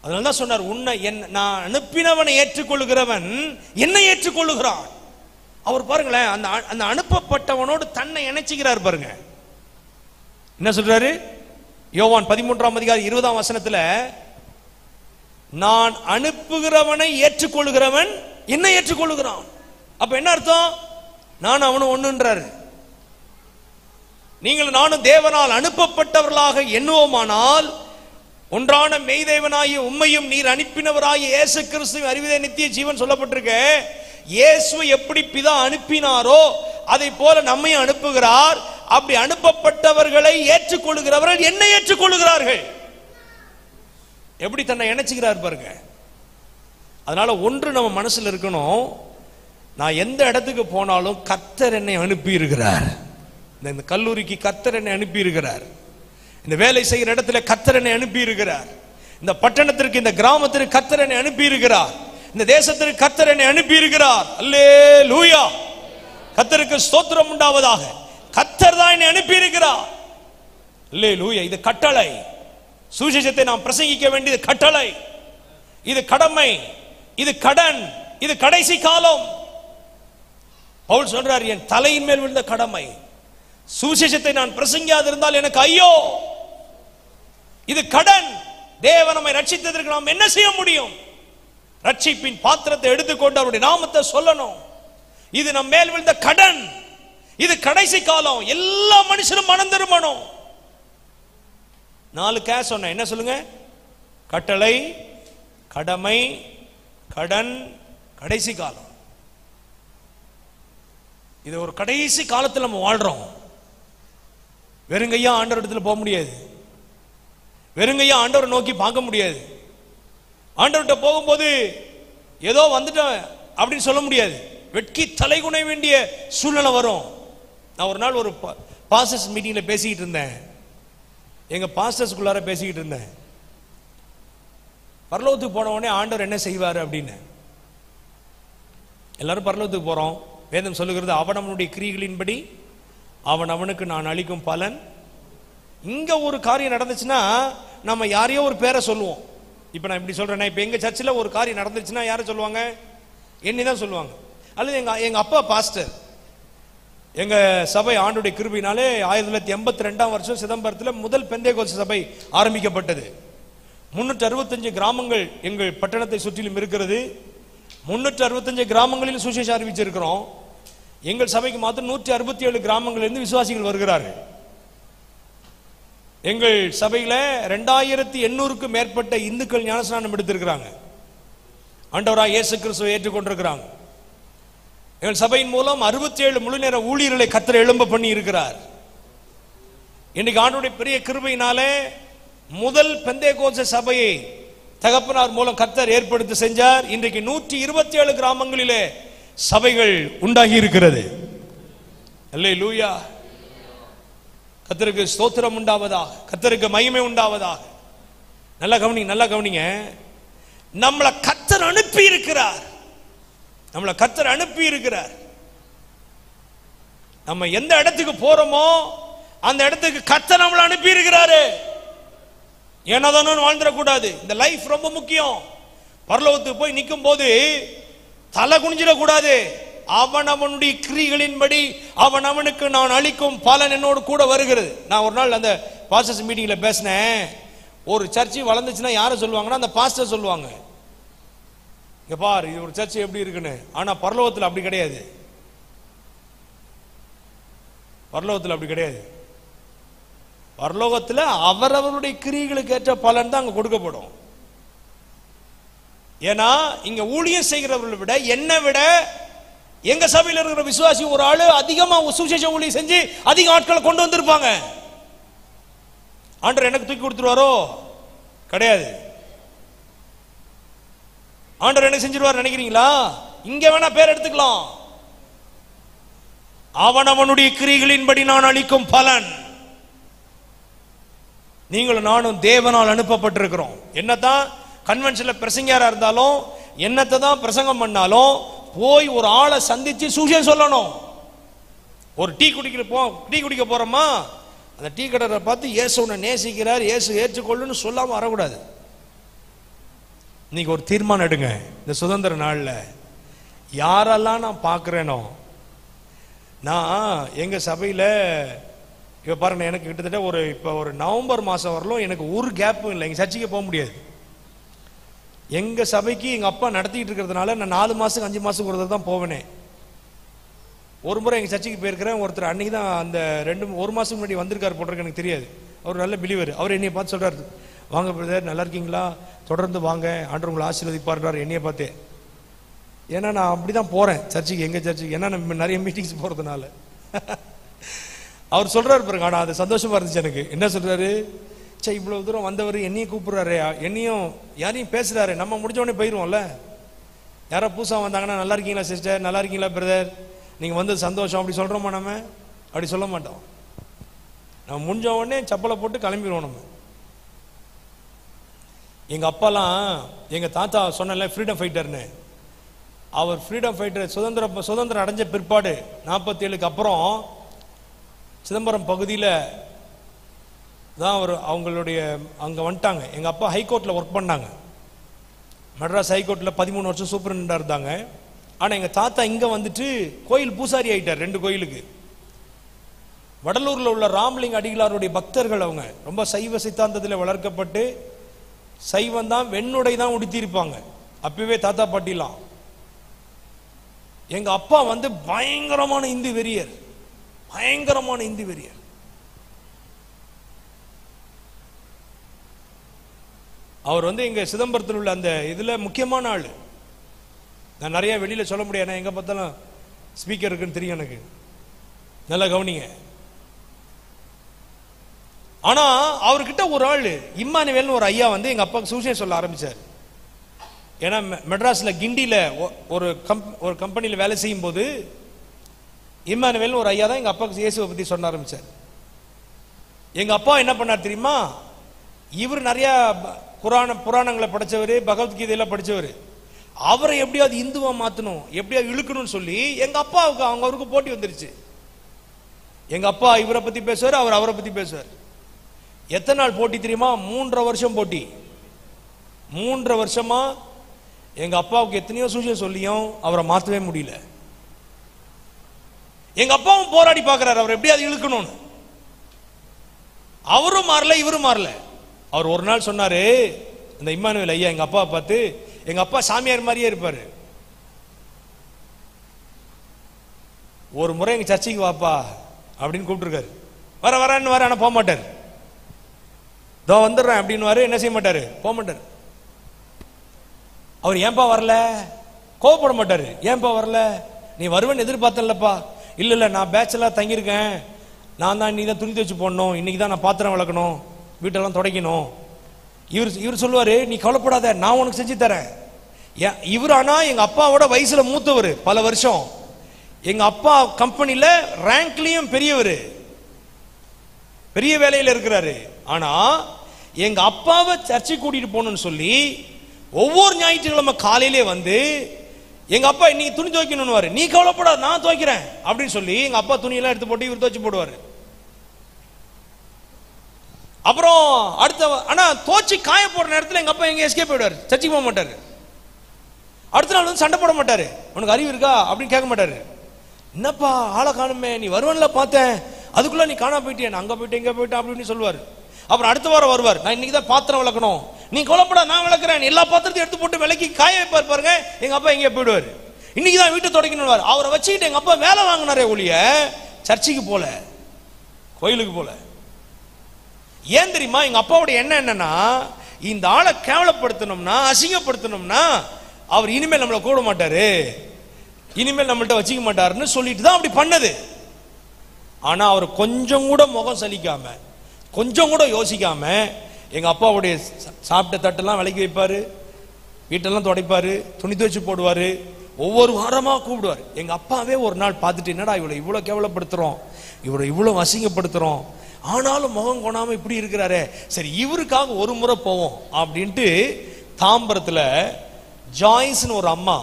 அதனால்தான் சொன்னார், உன்னை நான் அனுப்பினவனை ஏற்றுக்கொள்கிறவன் என்னை ஏற்றுக்கொள்ளுகிறான். அவர் பாருங்களேன், அந்த அனுப்பப்பட்டவனோடு தன்னை இணைச்சுக்கிறார் பாருங்க. என்ன சொல்றாரு? யோவான் 13ஆம் அதிகாரம் 20ஆம் வசனத்துல, நான் அனுப்புகிறவனை ஏற்றுக்கொள்கிறவன் என்னை ஏற்றுக்கொள்ளுகிறான். அப்ப என்ன அர்த்தம்? நான் அவனும் ஒண்ணுன்றாரு. நீங்கள் நானும் தேவனால் அனுப்பப்பட்டவர்களாக எண்ணுவோமானால், ஒன்றான மெய்தேவனாகிய உம்மையும் நீர் அனுப்பினவராகிய இயேசு கிறிஸ்துவை அறிவதே நித்திய ஜீவன் சொல்லப்பட்டிருக்க. இயேசு எப்படி பிதா அனுப்பினாரோ அதை போல நம்மை அனுப்புகிறார். அப்படி அனுப்பப்பட்டவர்களை ஏற்றுக்கொள்கிறவர்கள் என்னை ஏற்றுக்கொள்கிறார்கள். எப்படி தன்னை இணைச்சுக்கிறார் பாருங்க. அதனால ஒன்று நம்ம மனசுல இருக்கணும், நான் எந்த இடத்துக்கு போனாலும் கர்த்தர் என்னை அனுப்பி இருக்கிறார். இந்த கல்லூரிக்கு கர்த்தர் என்னை அனுப்பி இருக்கிறார். இந்த வேலை செய்கிற இடத்துல கர்த்தர் என்னை அனுப்பி இருக்கிறார். இந்த பட்டணத்திற்கு, இந்த கிராமத்திற்கு கர்த்தர் என்னை அனுப்பி இருக்கிறார். இந்த தேசத்திற்கு கர்த்தர் என்னை அனுப்பி இருக்கிறார். அல்லேலூயா, கர்த்தருக்கு ஸ்தோத்திரம் உண்டாவதாக. கர்த்தர் தான் என்னை அனுப்பி இருக்கிறார். அல்லேலூயா. இது கட்டளை. சுவிசேஷத்தை நாம் பிரசங்கிக்க வேண்டியது கட்டளை, இது கடமை, இது கடன், இது கடைசி காலம். பவுல் சொல்றார், என் தலையின் மேல் விழுந்த கடமை. சுவிசேஷத்தை நான் பிரசங்கியாதிருந்தால் எனக்கு ஐயோ. இது கடன். தேவன் நம்மை ரட்சித்ததற்கு நாம் என்ன செய்ய முடியும்? ரட்சிப்பின் பாத்திரத்தை எடுத்துக்கொண்டு அவருடைய நாமத்தை சொல்லணும். இது நம் மேல் விழுந்த கடன். இது கடைசி காலம். எல்லா மனுஷனும் மனம் திரும்பணும். 4 சொன்ன, என்ன சொல்லுங்க? கட்டளை, கடமை, கடன், கடைசி காலம். இது ஒரு கடைசி காலத்தில் நம்ம வாழ்றோம். வெறுங்கையா ஆண்டவர் இடத்துல போக முடியாது. வெறுங்கையா ஆண்டவரை நோக்கி பார்க்க முடியாது. ஆண்டவர்கிட்ட போகும்போது ஏதோ வந்துட்டேன் அப்படின்னு சொல்ல முடியாது. வெட்கி தலைகுனை வேண்டிய சூழ்நிலை வரும். நான் ஒரு நாள் ஒரு பாஸ்டர்ஸ் மீட்டிங்ல பேசிக்கிட்டு இருந்தேன். எங்க பாஸ்டர்ஸ்குள்ளார பேசிக்கிட்டு இருந்தேன். பரலோகத்துக்கு போன உடனே ஆண்டவர் என்ன செய்வார் அப்படின்னு. எல்லாரும் பரலோகத்துக்கு போறோம். வேதம் சொல்லுகிறது, அவனவனுடைய கிரியைகளின்படி அவன் அவனுக்கு நான் அளிக்கும் பலன். இங்க ஒரு காரியம் நடந்துச்சுன்னா நம்ம யாரையோ ஒரு பேரை சொல்லுவோம். இப்ப நான் இப்படி சொல்றேன், இப்ப எங்க சர்ச்சில் ஒரு காரியம் நடந்துச்சுன்னா யாரை சொல்லுவாங்க? என்னை தான் சொல்லுவாங்க. அல்லது எங்க அப்பா பாஸ்டர். எங்க சபை ஆண்டுடைய கிருபையினாலே 1982ஆம் வருஷம் சிதம்பரத்தில் முதல் பெந்தேகோஸ்து சபை ஆரம்பிக்கப்பட்டது. 365 கிராமங்கள் எங்கள் பட்டணத்தை சுற்றிலும் இருக்கிறது. 365 கிராமங்களில் சுவிசேஷம் அறிவிச்சிருக்கிறோம். எங்கள் சபைக்கு மாத்திரம் 167 கிராமங்களிலிருந்து விசுவாசிகள் வருகிறார்கள். எங்கள் சபையில 2800க்கும் மேற்பட்ட இந்துக்கள் ஞானஸ்நானம் எடுத்திருக்கிறாங்க. ஆண்டவராய் இயேசு கிறிஸ்துவை ஏற்றுக்கொண்டிருக்கிறாங்க. எங்கள் சபையின் மூலம் 67 முழு நேர ஊழியர்களை கர்த்தர் எழும்ப பண்ணி இருக்கிறார். இன்னைக்கு ஆண்டவருடைய பெரிய கிருபையினாலே முதல் பெந்தேகோஸ்து சபையை தகப்பனார் மூலம் கர்த்தர் ஏற்படுத்தி செஞ்சார். இன்றைக்கு 127 கிராமங்களிலே சபைகள் உண்டாகி இருக்கிறது. அல்லேலூயா. கர்த்தருக்கு ஸ்தோத்திரம் உண்டாவதாக, கர்த்தருக்கு மகிமை உண்டாவதாக. நல்லா கவனிங்க. நம்மளை கர்த்தர் அனுப்பி இருக்கிறார். நம்மளை கர்த்தர் அனுப்பி இருக்கிறார். நம்ம எந்த இடத்துக்கு போறோமோ அந்த இடத்துக்கு கர்த்தர் நம்மளை அனுப்பி இருக்கிறாரு. ஏனதானு வாழ்ந்துடக்கூடாது. இந்த லைஃப் ரொம்ப முக்கியம். பரலோகத்துக்கு போய் நிற்கும் போது தலை குனிஞ்சிடக்கூடாது. அவன் அவனுடைய கிரிகளின்படி அவன் அவனுக்கு நான் அளிக்கும் பலன் என்னோடு கூட வருகிறது. நான் ஒரு நாள் அந்த பாஸ்டர்ஸ் மீட்டிங்ல பேசினேன். ஒரு சர்ச்சு வளர்ந்துச்சுன்னா யாரை சொல்லுவாங்கன்னா அந்த பாஸ்டர் சொல்லுவாங்க. இங்க பாரு இது ஒரு சர்ச்சு எப்படி இருக்குன்னு. ஆனா பரலோகத்தில் அப்படி கிடையாது. பரலோகத்தில் அப்படி கிடையாது. பரலோகத்தில் அவரவருடைய கிரியைகளுக்கு ஏற்ற பலன் தான் அங்க கொடுக்கப்படும். ஏன்னா இங்க ஊழியம் செய்கிறவர்களை விட என்னை விட எங்க சபையில் இருக்கிற விசுவாசி ஒரு ஆளு அதிகமா சுவிசேஷ ஊழியம் செஞ்சு அதிக ஆட்களை கொண்டு வந்திருப்பாங்க. ஆண்டவர் எனக்கு தூக்கி கொடுத்துருவாரோ? கிடையாது. ஆண்டவர் என்ன செஞ்சிருவார் நினைக்கிறீங்களா? இங்க வேணா பேர் எடுத்துக்கலாம். அவன் அவனுடைய கிரிகளின்படி நான் அளிக்கும் பலன். நீங்களும் நானும் தேவனால் அனுப்பப்பட்டிருக்கிறோம். என்னதான் கன்வென்ஷன்ல பிரசங்கியாரா இருந்தாலும் என்னத்தை தான் பிரசங்கம் பண்ணாலும் போய் ஒரு ஆளை சந்திச்சு சுவிசேஷம் சொல்லணும். ஒரு டீ குடிக்க போறோமா, அந்த டீ கடையை பார்த்து இயேசு உன்னை நேசிக்கிறார், இயேசு ஏற்றுக்கொள்ளுன்னு சொல்லாம வரக்கூடாது. இன்னைக்கு ஒரு தீர்மானம் எடுங்க. இந்த சுதந்திர நாள்ல யாரெல்லாம் நான் பார்க்கிறேனோ, நான் எங்க சபையில இப்ப பாருங்க, எனக்கு கிட்டத்தட்ட இப்ப ஒரு நவம்பர் மாசம் வரலும் எனக்கு ஒரு கேப்பும் இல்லை. எங்க சர்ச்சைக்கு போக முடியாது. எங்க சபைக்கு எங்க அப்பா நடத்திட்டு இருக்கிறதுனால நான் 4 மாசம் 5 மாசத்துக்கு ஒரு தான் போவேனே. ஒரு முறை எங்க சர்ச்சைக்கு போயிருக்கிறேன். ஒருத்தர் அன்னைக்கு தான் அந்த 1 மாசத்துக்கு முன்னாடி வந்திருக்காரு போட்டிருக்கு, எனக்கு தெரியாது. அவர் நல்ல பிலீவர். அவர் என்னைய பார்த்து சொல்றாரு, வாங்க பிரதர் நல்லா இருக்கீங்களா, தொடர்ந்து வாங்க, ஆண்டவர் உங்களை ஆசீர்வதிப்பார் என்னைய பார்த்து. ஏன்னா நான் அப்படிதான் போறேன் சர்ச்சைக்கு, எங்க சர்ச்சைக்கு. ஏன்னா நம்ம நிறைய மீட்டிங்ஸ் போறதுனால. அவர் சொல்றாரு பாருங்க. ஆனா அது சந்தோஷமா இருந்துச்சு எனக்கு. என்ன சொல்றாரு, சே இவ்வளவு தூரம் வந்தவர் என்னையும் கூப்பிடுறாரு, என்னையும் யாரையும் பேசுறாரு. நம்ம முடிஞ்ச உடனே போயிருவோம்ல. யாரோ புதுசா வந்தாங்கன்னா நல்லா இருக்கீங்களா சிஸ்டர், நல்லா இருக்கீங்களா பிரதர், நீங்க வந்தது சந்தோஷம் அப்படி சொல்றோமா? நம்ம அப்படி சொல்ல மாட்டோம். நம்ம முடிஞ்ச உடனே சப்பலை போட்டு கிளம்பிடுவோம். நம்ம எங்க அப்பாலாம், எங்க தாத்தா சொன்ன ஃப்ரீடம் ஃபைட்டர்னு, அவர் ஃப்ரீடம் ஃபைட்டர் சுதந்திரம் அடைஞ்ச பிற்பாடு 47க்கு அப்புறம் சிதம்பரம் பகுதியில் தான் அவர் அவங்களுடைய அங்கே வந்துட்டாங்க. எங்கள் அப்பா ஹைகோர்ட்டில் ஒர்க் பண்ணாங்க. மெட்ராஸ் ஹைகோர்ட்டில் 13 வருஷம் சூப்பரண்டாக இருந்தாங்க. ஆனால் எங்கள் தாத்தா இங்கே வந்துட்டு கோயில் பூசாரி ஆகிட்டார் 2 கோயிலுக்கு. வடலூரில் உள்ள ராமலிங்க அடிகளாருடைய பக்தர்கள். அவங்க ரொம்ப சைவ சித்தாந்தத்தில் வளர்க்கப்பட்டு சைவம் தான், வெண்ணுடை தான் உடுத்தியிருப்பாங்க அப்பவே தாத்தா பாட்டிலாம். எங்க அப்பா வந்து பயங்கரமான இந்து வெறியர், பயங்கரமான இந்து வெறியர். அவர் வந்து எங்க சிதம்பரத்தில் உள்ள அந்த இதுல முக்கியமான ஆள். நான் நிறைய வெளியில சொல்ல முடியாது, எங்க பார்த்தாலும் ஸ்பீக்கர் இருக்குன்னு தெரியும் எனக்கு. நல்லா கவனிங்க. ஆனா அவர்கிட்ட ஒரு ஆள் இம்மானுவேல்னு ஒரு ஐயா வந்து எங்க அப்பாவுக்கு சுவிசேஷம் சொல்ல ஆரம்பிச்சார். ஏன்னா மெட்ராஸ்ல கிண்டியில ஒரு கம்பெனியில் வேலை செய்யும் போது இம்மானுவேல்னு ஒரு ஐயா தான் எங்க அப்பாவுக்கு இயேசுவை பத்தி சொல்ல ஆரம்பிச்சார். எங்க அப்பா என்ன பண்ணார் தெரியுமா, இவர் நிறைய புராணங்களை படிச்சவர், பகவத்கீதையெல்லாம் படிச்சவர். அவரை எப்படியாவது இந்துவா மாத்தணும், எப்படியாவது இழுக்கணும்னு சொல்லி எங்க அப்பாவுக்கு அவருக்கு போட்டி வந்துருச்சு. எங்க அப்பா இவரை பத்தி பேசுவார், அவர் அவரை பத்தி பேசுவார். எத்தனை நாள் போட்டி தெரியுமா? 3.5 வருஷம் போட்டி. 3.5 வருஷமா எங்க அப்பாவுக்கு எத்தனையோ சுவிசேஷம் சொல்லியும் அவரை மாத்தவே முடியல. எங்க அப்பாவும் போராடி பார்க்கிறார் அவர் எப்படியாவது இழுக்கணும்னு. அவரும் மாறல, இவரும் மாறல. அவர் ஒரு நாள் சொன்னாரு, இந்த இம்மானுவேல் ஐயா எங்க அப்பாவை பார்த்து, எங்க அப்பா சாமியார் மாதிரியே இருப்பாரு. ஒரு முறை எங்க சர்ச்சைக்கு வாப்பா அப்படின்னு கூப்பிட்டுருக்காரு. வரன்னு வர, ஆனா போக மாட்டார். தோ வந்துடுறேன் அப்படின்னு என்ன செய்ய மாட்டாரு, போக மாட்டாரு. அவர் ஏன்பா வரல கோவப்பட மாட்டாரு. ஏன்பா வரல, நீ வருவேன்னு எதிர்பார்த்தல்லப்பா. இல்ல நான் பேச்சலா தங்கியிருக்கேன், நான் தான் இன்னைக்கு தான் துணி துவச்சு போடணும், இன்னைக்கு தான் நான் பாத்திரம் விளக்கணும், வீட்டெல்லாம் துடைக்கணும். இவர் சொல்லுவாரு, நீ கவலைப்படாத, நான் உனக்கு செஞ்சு தரேன். இவர் ஆனா எங்க அப்பாவோட வயசுல மூத்தவர், பல வருஷம். எங்க அப்பா கம்பெனில ரேங்க்லயும் பெரியவர், பெரிய வேலையில இருக்கிறாரு. ஆனா எங்க அப்பாவை சர்ச்சை கூட்டிட்டு போகணும்னு சொல்லி ஒவ்வொரு ஞாயிற்றுக்கிழமை காலையிலே வந்து எங்க அப்பா இன்னைக்கு துணி துவைக்கணும்னு, நீ கவலைப்படாத நான் துவைக்கிறேன் அப்படின்னு சொல்லி எங்க அப்பா துணியெல்லாம் எடுத்து போட்டு இவர் துவைச்சு போடுவாரு. அப்புறம் அடுத்த ஆனா தோச்சி காய போடுற நேரத்தில் எங்க அப்பா எங்க எஸ்கேப் போயிடுவார், சர்ச்சைக்கு போக மாட்டாரு. அடுத்த நாள் வந்து சண்டை போட மாட்டாரு, உனக்கு அறிவு இருக்கா அப்படின்னு கேட்க மாட்டாரு. என்னப்பா ஆளை காணுமே, நீ வருவன்ல பார்த்தேன், அதுக்குள்ள நீ காணா போயிட்டியா, நான் அங்க போயிட்டு எங்க போயிட்டேன் அப்படின்னு சொல்லுவார். அப்புறம் அடுத்த வாரம் வருவார், நான் இன்னைக்கு தான் பாத்திரம் விளக்கணும், நீ கொல்லப்பட நான் விளக்குறேன், எல்லா பாத்திரத்தையும் எடுத்து போட்டு விளக்கி காய வைப்பார் பாருங்க. எங்க அப்பா எங்கே போயிடுவார், இன்னைக்கு தான் வீட்டை தொடக்கணும். அவரை வச்சுக்கிட்டு எங்க அப்பா வேலை வாங்கினாரே ஒழிய சர்ச்சைக்கு போல, கோயிலுக்கு போல. ஏன் தெரியுமா? எங்க அப்பாவுடைய எண்ணம் என்னன்னா, இந்த ஆளை கேவலப்படுத்தணும்னா அசிங்கப்படுத்தணும்னா அவர் இனிமேல் நம்மளை கூட மாட்டாரு, இனிமேல் நம்மள்ட்ட வச்சுக்க மாட்டாருன்னு சொல்லிட்டு தான் அப்படி பண்ணது. ஆனா அவர் கொஞ்சம் கூட முகம் சலிக்காம, கொஞ்சம் கூட யோசிக்காம எங்க அப்பாவுடைய சாப்பிட்ட தட்டெல்லாம் விலக்கி வைப்பாரு, வீட்டெல்லாம் துடைப்பாரு, துணி துவைச்சு போடுவாரு, ஒவ்வொரு வாரமா கூப்பிடுவார். எங்க அப்பாவே ஒரு நாள் பார்த்துட்டு, என்னடா இவளை இவ்வளவு கேவலப்படுத்துறோம், இவரை இவ்வளவு அசிங்கப்படுத்துறோம், ஆனாலும் முகம் கொணாம இப்படி இருக்கிறாரே, சரி இவருக்காக ஒரு முறை போவோம் அப்படின்ட்டு தாம்பரத்துல ஜாய்ஸ்னு ஒரு அம்மா,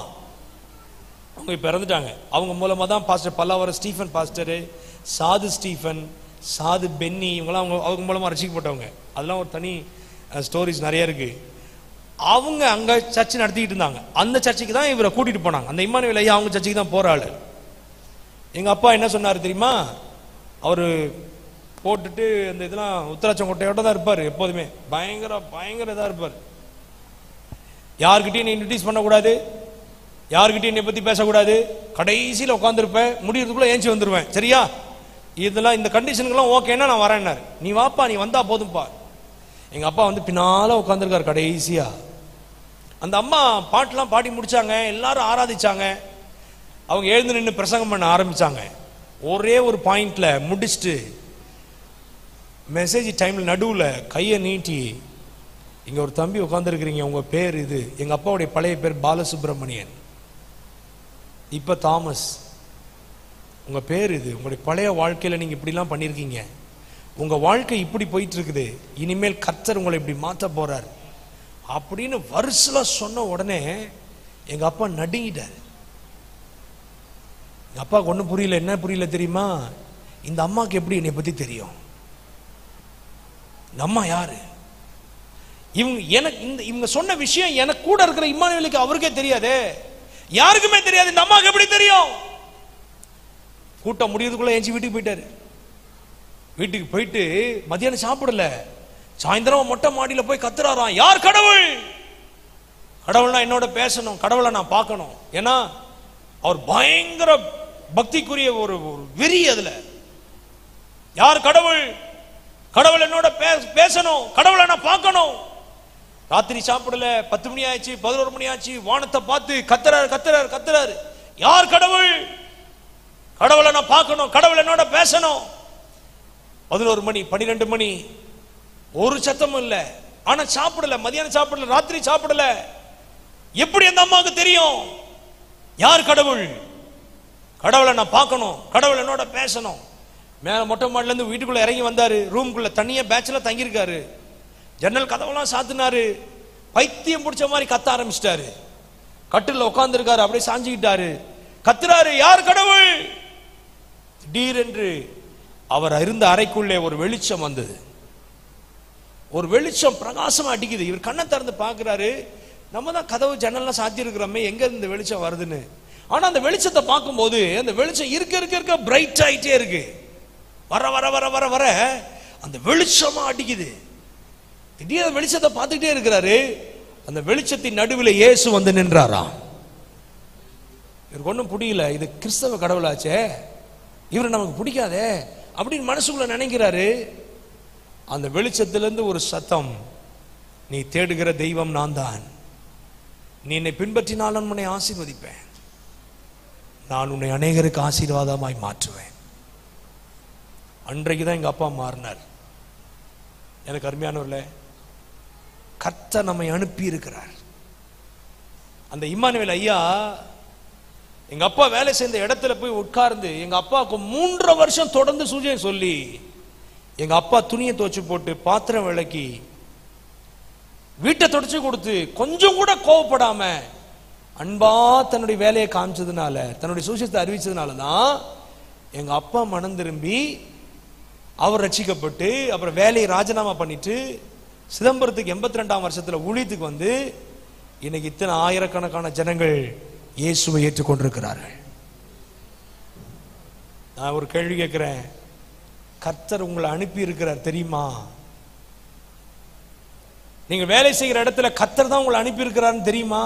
அவங்க இப்ப இறந்துட்டாங்க, அவங்க மூலமா தான் பாஸ்டர் பல்லாவரம் ஸ்டீஃபன் பாஸ்டரு, சாது ஸ்டீஃபன், சாது பென்னி, இவங்கெல்லாம் அவங்க மூலமா ரசிக்கப்பட்டவங்க. அதெல்லாம் ஒரு தனி ஸ்டோரிஸ் நிறைய இருக்கு. அவங்க அங்க சர்ச்சை நடத்திக்கிட்டு இருந்தாங்க. அந்த சர்ச்சைக்கு தான் இவரை கூட்டிட்டு போனாங்க. அந்த இம்மானுவேல் ஐயா அவங்க சர்ச்சைக்கு தான் போறாள். எங்க அப்பா என்ன சொன்னாரு தெரியுமா? அவரு போட்டுட்டு அந்த இதெல்லாம் உத்தராட்சங்கொட்டையோட தான் இருப்பாரு, எப்போதுமே பயங்கர பயங்கர இதா இருப்பார். யாருக்கிட்டையும் நீ இன்ட்ரடியூஸ் பண்ணக்கூடாது, யாருக்கிட்டையும் என்னை பத்தி பேசக்கூடாது, கடைசியில் உட்காந்துருப்பேன், முடியறதுக்குள்ள ஏஞ்சி வந்துருவேன், சரியா? இதெல்லாம் இந்த கண்டிஷனுக்கெல்லாம் ஓகேன்னா நான் வரேன்னாரு. நீ வாப்பா, நீ வந்தா போதும்பா. எங்க அப்பா வந்து பின்னால உட்காந்துருக்காரு கடைசியா. அந்த அம்மா பாட்டுலாம் பாடி முடிச்சாங்க, எல்லாரும் ஆராதிச்சாங்க, அவங்க எழுந்து நின்று பிரசங்கம் பண்ண ஆரம்பிச்சாங்க. ஒரே ஒரு பாயிண்ட்ல முடிச்சுட்டு மெசேஜ் டைம்ல நடுவுல கையை நீட்டி, இங்க ஒரு தம்பி உட்காந்துருக்கிறீங்க, உங்க பேர் இது, எங்க அப்பாவுடைய பழைய பேர் பாலசுப்ரமணியன், இப்ப தாமஸ், உங்க பேர் இது, உங்களுடைய பழைய வாழ்க்கையில நீங்க இப்படிலாம் பண்ணிருக்கீங்க, உங்க வாழ்க்கை இப்படி போயிட்டு இருக்குது, இனிமேல் கர்த்தர் உங்களை இப்படி மாற்ற போறார் அப்படின்னு வருஷல சொன்ன உடனே எங்க அப்பா நடுங்கிட்டாரு. எங்க அப்பாவுக்கு ஒன்றும் புரியல. என்ன புரியல தெரியுமா? இந்த அம்மாவுக்கு எப்படி என்னை பத்தி தெரியும்? இந்த அம்மா யாரு? இவங்க எனக்கு இவங்க சொன்ன விஷயம் எனக்கு கூட இருக்கிற இம்மானுவேலுக்கு அவருக்கே தெரியாதே, யாருக்குமே தெரியாது. இந்த அம்மாவுக்கு எப்படி தெரியும்? கூட்டம் முடியறதுக்குள்ள எஞ்சி வீட்டுக்கு போயிட்டாரு. வீட்டுக்கு போயிட்டு மதியானம் சாப்பிடல, சாயந்தரம் மொட்டை மாடியில போய் கத்துறாராம், யார் கடவுள்? கடவுள்னா என்னோட பேசணும், கடவுளை நான் பார்க்கணும். ஏன்னா அவர் பயங்கர பக்திக்குரிய ஒரு வெறி. அதுல யார் கடவுள்? கடவுள் என்னோட பேசணும், கடவுளை நான் பார்க்கணும். ராத்திரி சாப்பிடல, 10 மணி ஆயிடுச்சு, 11 மணி ஆச்சு, வானத்தை பார்த்து கத்துறாரு கத்துறாரு கத்துறாரு, யார் கடவுள்? கடவுளை நான் பார்க்கணும், கடவுள் என்னோட பேசணும். 11 மணி 12 மணி, ஒரு சத்தமும் இல்ல. ஆனா சாப்பிடல, மதியானம் சாப்பிடல, ராத்திரி சாப்பிடல. எப்படி அந்த அம்மாவுக்கு தெரியும் யார் கடவுள்? கடவுளை நான் பார்க்கணும், கடவுள் என்னோட பேசணும். மேல மொட்டை மாடில இருந்து வீட்டுக்குள்ள இறங்கி வந்தாரு, ரூம்குள்ள தனியா பேட்ச்ல தங்கியிருக்காரு, ஜன்னல் கதவெல்லாம் சாத்தினாரு, பைத்தியம் பிடிச்ச மாதிரி கத்த ஆரம்பிச்சிட்டாரு. கட்டில உட்கார்ந்து இருக்காரு, அப்படியே சாஞ்சிக்கிட்டாரு, கத்துறாரு, யார் கடவுள்? திடீரென்று அவர் இருந்த அறைக்குள்ளே ஒரு வெளிச்சம் வந்தது. ஒரு வெளிச்சம் பிரகாசமா அடிக்குது. இவர் கண்ணை திறந்து பார்க்கிறாரு, நம்ம தான் கதவு ஜன்னல்லாம் சாத்தி இருக்கிறோமே, எங்க இந்த வெளிச்சம் வருதுன்னு. ஆனா அந்த வெளிச்சத்தை பார்க்கும்போது அந்த வெளிச்சம் இருக்க இருக்க இருக்க பிரைட் ஆயிட்டே இருக்கு. வர வர வர வர வர அந்த வெளிச்சமா அடிக்குது. திடீர்னு வெளிச்சத்தை பார்த்துக்கிட்டே இருக்கிறாரு. அந்த வெளிச்சத்தின் நடுவில் இயேசு வந்து நின்றாராம். இவருக்கு ஒன்றும் புரியல, இது கிறிஸ்தவ கடவுளாச்சே, இவரை நமக்கு பிடிக்காதே அப்படின்னு மனசுக்குள்ள நினைக்கிறாரு. அந்த வெளிச்சத்திலிருந்து ஒரு சத்தம், நீ தேடுகிற தெய்வம் நான் தான், நீ என்னை பின்பற்றினால் நான் உன்னை ஆசீர்வதிப்பேன், நான் உன்னை அநேகருக்கு ஆசீர்வாதமாய் மாற்றுவேன். அன்றைக்குதான் எங்க அப்பா மாறினார். எனக்கு அருமையானவர்களே, கர்த்தர் நம்மை அனுப்பி இருக்கிறார். அந்த இம்மானுவேல் ஐயா எங்க அப்பா வேலை செய்த இடத்துல போய் உட்கார்ந்து எங்க அப்பாவுக்கு 3.5 வருஷம் தொடர்ந்து சூஜை சொல்லி, எங்க அப்பா துணியை துவைச்சு போட்டு, பாத்திரம் விளக்கி, வீட்டை தொடச்சு கொடுத்து, கொஞ்சம் கூட கோவப்படாம அன்பா தன்னுடைய வேலையை காமிச்சதுனால, தன்னுடைய சூசத்தை அறிவிச்சதுனாலதான் எங்க அப்பா மனம் திரும்பி அவர் ரட்சிக்கப்பட்டு அப்புறம் வேலையை ராஜினாமா பண்ணிட்டு சிதம்பரத்துக்கு 82ஆம் வருஷத்துல ஊழியத்துக்கு வந்து இன்னைக்கு இத்தனை ஆயிரக்கணக்கான ஜனங்கள் இயேசுவை ஏற்றுக்கொண்டிருக்கிறார்கள். நான் ஒரு கேள்வி கேட்கிறேன், கர்த்தர் உங்களை அனுப்பி இருக்கிறார் தெரியுமா? நீங்க வேலை செய்கிற இடத்துல கர்த்தர் தான் உங்களை அனுப்பி இருக்கிறார்னு தெரியுமா?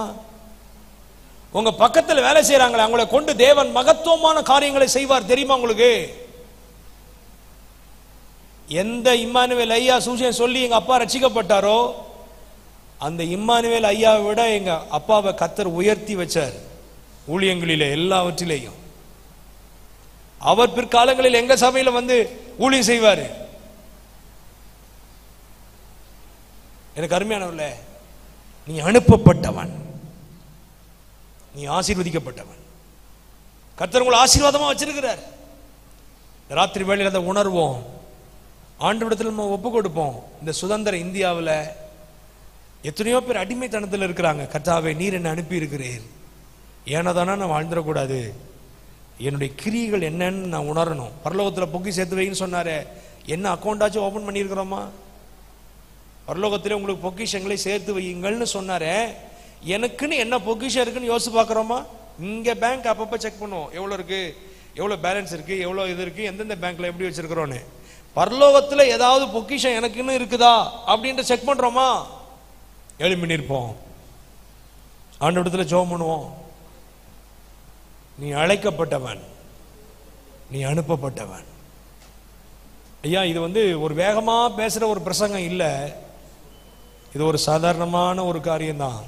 உங்க பக்கத்தில் வேலை செய்யறாங்களே அவங்களை கொண்டு தேவன் மகத்துவமான காரியங்களை செய்வார் தெரியுமா உங்களுக்கு? எந்த இம்மானுவேல் ஐயா சூசையன் சொல்லி எங்க அப்பா ரட்சிக்கப்பட்டாரோ அந்த இம்மானுவேல் ஐயாவை விட எங்க அப்பாவை கர்த்தர் உயர்த்தி வச்சார் ஊழியங்களிலே எல்லாவற்றிலேயும். அவர் பிற்காலங்களில் எங்க சபையில வந்து ஊழியம் செய்வாரு. எனக்கு அருமையானவர்களே, நீ அனுப்பப்பட்டவன், நீ ஆசீர்வதிக்கப்பட்டவன். கர்த்தர் உங்களை ஆசீர்வாதமா வச்சிருக்கிறார். ராத்திரி வேளையில் அதை உணர்வோம், ஆண்டவரிடத்தில் நம்ம ஒப்பு கொடுப்போம். இந்த சுதந்திர இந்தியாவில் எத்தனையோ பேர் அடிமைத்தனத்தில் இருக்கிறாங்க. கர்த்தாவே நீர் என்னை அனுப்பி இருக்கிறீர், ஏனதானா நான் வாழ்ந்துடக்கூடாது, என்னுடைய கிரியைகள் என்னன்னு நான் உணரணும். பரலோகத்தில் பொக்கி சேர்த்து வைன்னு சொன்னாரு, என்ன அக்கௌண்டாச்சும் ஓபன் பண்ணியிருக்கிறோமா? பரலோகத்திலே உங்களுக்கு பொக்கிஷங்களை சேர்த்து வையுங்கள்னு சொன்னாரு. எனக்குன்னு என்ன பொக்கிஷம் இருக்குன்னு யோசிச்சு பார்க்குறோமா? இங்கே பேங்க் அப்பப்போ செக் பண்ணுவோம், எவ்வளோ இருக்கு, எவ்வளோ பேலன்ஸ் இருக்கு, எவ்வளோ இது இருக்கு, எந்தெந்த பேங்க்ல எப்படி வச்சிருக்கிறோன்னு. பரலோகத்தில் ஏதாவது பொக்கிஷம் எனக்குன்னு இருக்குதா அப்படின்ட்டு செக் பண்றோமா? எழுப்பி நிற்போம், ஆண்டவரிடத்தில் ஜெபம் பண்ணுவோம். நீ அழைக்கப்பட்டவன், நீ அனுப்பப்பட்டவன். ஐயா, இது வந்து ஒரு வேகமா பேசுற ஒரு பிரசங்கம் இல்ல, இது ஒரு சாதாரணமான ஒரு காரியம்தான்.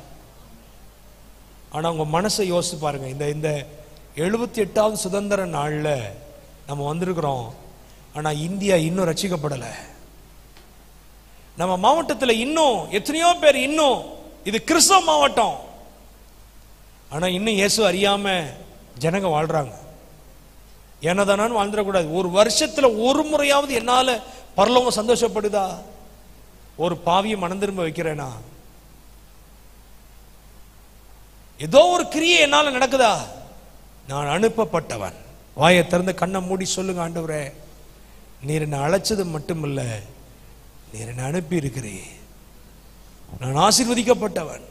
ஆனா உங்க மனசை யோசிச்சு பாருங்க. இந்த 78வது சுதந்திர நாள்ல நம்ம வந்திருக்கிறோம். ஆனா இந்தியா இன்னும் ரட்சிக்கப்படல. நம்ம மாவட்டத்தில் இன்னும் எத்தனையோ பேர், இன்னும் இது கிறிஸ்தவ மாவட்டம், ஆனா இன்னும் இயேசு அறியாம ஜனங்க வாழ்றாங்க. ஏனதானான்னு வாழ்ந்துடக்கூடாது. ஒரு வருஷத்துல ஒரு முறையாவது என்னால பரலோகம் சந்தோஷப்படுதா? ஒரு பாவியை மனம் திரும்ப வைக்கிறேனா? ஏதோ ஒரு கிரியை என்னால நடக்குதா? நான் அனுப்பப்பட்டவன். வாயை திறந்து கண்ணை மூடி சொல்லுங்க, ஆண்டவரே நீர் என்னை அழைச்சது மட்டுமில்ல, நீர் என்னை அனுப்பி இருக்கிறீர். நான் ஆசீர்வதிக்கப்பட்டவன்.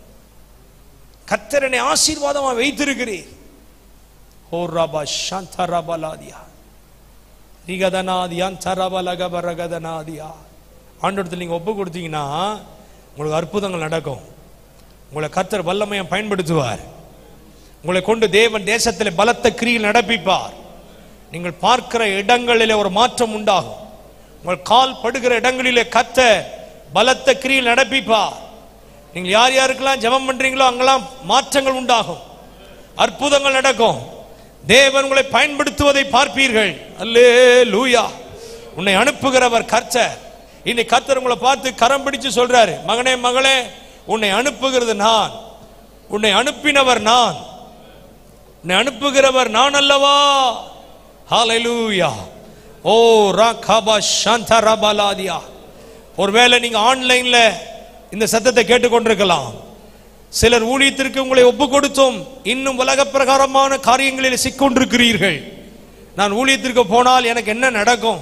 கர்த்தர் என்னை ஆசீர்வாதமா வைத்திருக்கிறீர். ஓ ரபா சாந்தா ரபலாதியா ரிகதனாதியா தரபலகபரகதனாதியா. ஆண்டவரத்தில் நீங்க ஒப்பு கொடுத்தீங்கன்னா உங்களுக்கு அற்புதங்கள் நடக்கும். உங்களை கர்த்தர் வல்லமையை பயன்படுத்துவார். உங்களை கொண்டு தேவன் தேசத்தில் பலத்த கிரியில் நடப்பிப்பார். நீங்கள் பார்க்கிற இடங்களிலே ஒரு மாற்றம் உண்டாகும். உங்கள் கால் படுகிற இடங்களிலே கர்த்தர் பலத்த கிரியில் நடப்பிப்பார். நீங்கள் யார் யாருக்கெல்லாம் ஜெபம் பண்றீங்களோ அங்கெல்லாம் மாற்றங்கள் உண்டாகும், அற்புதங்கள் நடக்கும். தேவன் உங்களை பயன்படுத்துவதை பார்ப்பீர்கள். அல்லேலூயா. உன்னை அனுப்புகிறவர் கர்த்தர். இன்னைக்கு கர்த்தர் உங்களை பார்த்து கரம் பிடிச்சு சொல்றாரு, மகனே மகளே, உன்னை அனுப்புகிறது நான், உன்னை அனுப்பினவர் நான், உன்னை அனுப்புகிறவர் நான் அல்லவா? ஹல்லேலூயா. ஓ ராகபா சாந்தா ரபலாதியா. ஒருவேளை நீங்க ஆன்லைன்ல இந்த சத்தத்தை கேட்டுக்கொண்டிருக்கலாம். சிலர் ஊழியத்திற்கு உங்களை ஒப்பு கொடுத்தும் இன்னும் உலக பிரகாரமான காரியங்களில் சிக்கொண்டிருக்கிறீர்கள். நான் ஊழியத்திற்கு போனால் எனக்கு என்ன நடக்கும்,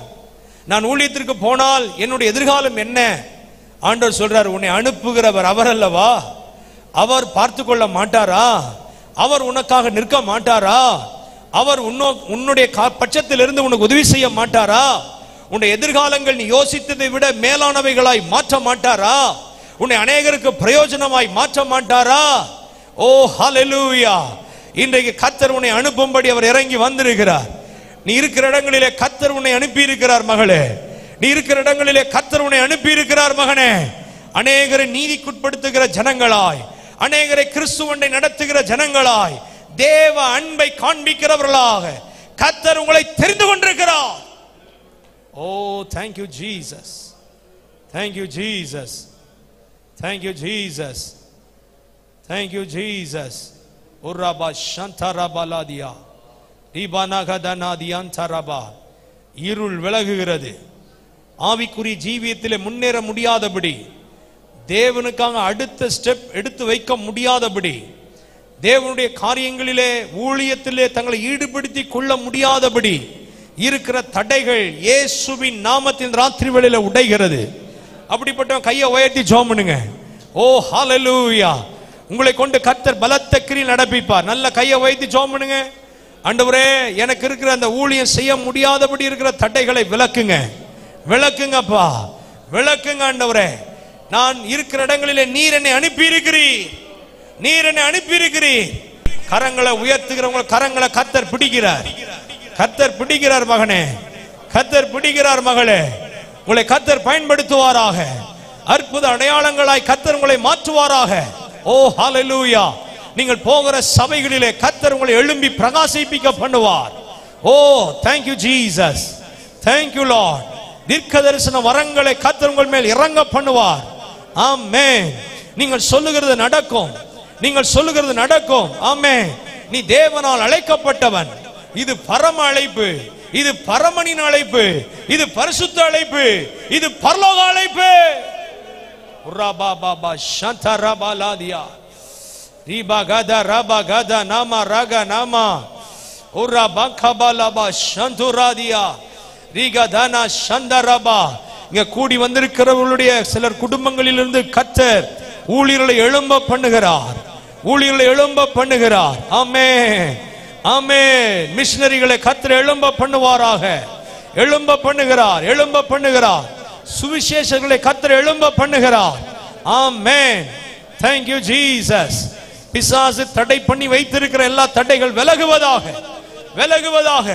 நான் ஊழியத்திற்கு போனால் என்னுடைய எதிர்காலம் என்ன? ஆண்டவர் சொல்றார், உன்னை அனுப்புகிறவர் அவர் அல்லவா? அவர் பார்த்து கொள்ள மாட்டாரா? அவர் உனக்காக நிற்க மாட்டாரா? அவர் உன்னுடைய பட்சத்தில் இருந்து உனக்கு உதவி செய்ய மாட்டாரா? உன்னுடைய எதிர்காலங்கள் நீ யோசித்ததை விட மேலானவைகளாய் மாற்ற மாட்டாரா? உன்னை அநேகருக்கு பிரயோஜனமாய் மாற்ற மாட்டாரா? ஓ ஹல்லேலூயா. இன்றைக்கு கர்த்தர் உன்னை அனுப்பும்படி அவர் இறங்கி வந்திருக்கிறார். நீ இருக்கிற இடங்களிலே கர்த்தர் உன்னை அனுப்பி இருக்கிறார் மகளே. நீ இருக்கிற இடங்களிலே கர்த்தர் உன்னை அனுப்பி இருக்கிறார் மகனே. அநேகரை நீதிக்குட்படுத்துகிற ஜனங்களாய், அநேகரை கிறிஸ்துவண்டை நடத்துகிற ஜனங்களாய், தேவ அன்பை காண்பிக்கிறவர்களாக கர்த்தர் உங்களை தெரிந்து கொண்டிருக்கிறார். ஓ thank you Jesus, thank you Jesus, thank you Jesus, thank you Jesus. uraba shantarabaladia ribanagadaadiyantaraba. இருள் விலகுகிறது. ஆவிக்குரிய ஜீவியத்திலே முன்னேற முடியாதபடி, தேவனுக்காக அடுத்த ஸ்டெப் எடுத்து வைக்க முடியாதபடி, தேவனுடைய காரியங்களிலே ஊழியத்திலே தங்களை ஈடுபடுத்தி கொள்ள முடியாதபடி இருக்கிற தடைகள் இயேசுவின் நாமத்தின் ராத்திரி வேளையில உடைகிறது. அப்படிப்பட்ட கையை உயர்த்தி ஜெபம் பண்ணுங்க. ஓ ஹalleluya. உங்களை கொண்டு கர்த்தர் பலத்த கிரியை நடப்பிப்பார். நல்ல கையை உயர்த்தி ஜெபம் பண்ணுங்க. ஆண்டவரே, எனக்கு இருக்கிற அந்த ஊழியம் செய்ய முடியாதபடி இருக்கிற தடைகளை விலக்குங்க, விலக்குங்கப்பா, விலக்குங்க ஆண்டவரே. நான் இருக்கிற இடங்களிலே நீர் என்னை அனுப்பி இருக்கிறீர், நீர் என்னை அனுப்பி இருக்கிறீர். கரங்களை உயர்த்துகிறவங்க கரங்களை கர்த்தர் பிடிக்கிறார், கர்த்தர் பிடிக்கிறார் மகனே, கர்த்தர் பிடிக்கிறார் மகளே. உங்களை கர்த்தர் பயன்படுத்துவாராக. அற்புத அடையாளங்களாய் கர்த்தர் உங்களை மாற்றுவாராக. ஓ ஹalleluya. நீங்கள் போகிற சபைகளிலே கர்த்தர் உங்களை எழும்பி பிரகாசிப்பிக்க பண்ணுவார். ஓ thank you Jesus, thank you Lord. தீர்க்க தரிசன வரங்களை கர்த்தர் உங்கள் மேல் இறங்க பண்ணுவார். ஆமென். நீங்கள் சொல்லுகிறது நடக்கும், நீங்கள் சொல்லுகிறது நடக்கும். ஆமென். நீ தேவனால் அழைக்கப்பட்டவன். இது பரம அழைப்பு, இது பரமனின் அழைப்பு, இது பரிசுத்த அழைப்பு, இது பரலோக அழைப்பு. ரபா பாபா ஷந்த ரபாலாதியா ரிபா கதா ரபா கதா நாமா ரக நாமா உரா பங்கபாலபா ஷந்துராதியா ரிகதனா ஷந்தரபா. இங்க கூடி வந்திருக்கிறவர்களுடைய சிலர் குடும்பங்களிலிருந்து கர்த்தர் ஊழியர்களை எழும்ப பண்ணுகிறார், ஊழியர்களை எழும்ப பண்ணுகிறார். ஆமென், ஆமென். மிஷனரிகளை கர்த்தர் எழும்ப பண்ணுவாராக. எழும்ப பண்ணுகிறார், எழும்ப பண்ணுகிறார். சுவிசேஷங்களை கர்த்தர் எழும்ப பண்ணுகிறார். ஆமென். thank you Jesus. பிசாசு தடை பண்ணி வைத்திருக்கிற எல்லா தடைகள் விலகுவதாக, விலகுவதாக.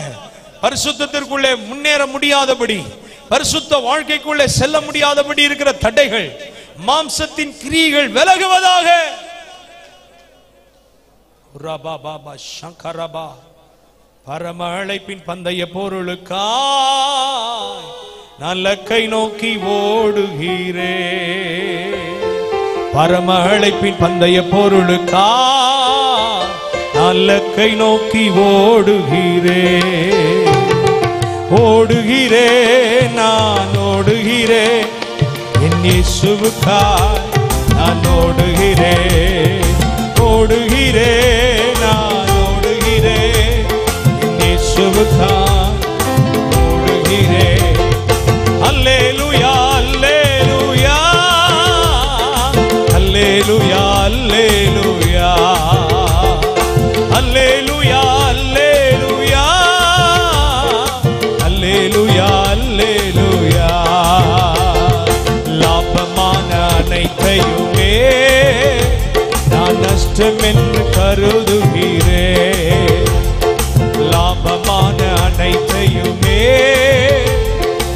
பரிசுத்தத்திற்குள்ளே முன்னேற முடியாதபடி, பரிசுத்த வாழ்க்கைக்குள்ளே செல்ல முடியாதபடி இருக்கிற தடைகள், மாம்சத்தின் கிரியைகள் விலகுவதாக. ரபா பாபா சங்கரபா. பரம அழைப்பின் பந்தய பொருளுக்காய் நல்ல கை நோக்கி ஓடுகிறேன். பரம அழைப்பின் பந்தய பொருளுக்காய் நல்ல கை நோக்கி ஓடுகிறேன். ஓடுகிறேன், நான் ஓடுகிறேன், என் இயேசுவுக்காய் நான் ஓடுகிறேன். ஓடுகிறேன், நான் ஓடுகிறேன், என் இயேசுவுக்காய் ஓடுகிறேன். அல்லேலூயா, அல்லேலூயா, அல்லேலூயா, அல்லேலூயா, அல்லேலூயா, அல்லேலூயா, அல்லேலூயா, அல்லேலூயா. லாபமான அனைத்தையுமே நான் நஷ்டம் என்று கருதுகிறேன். லாபமான அனைத்தையுமே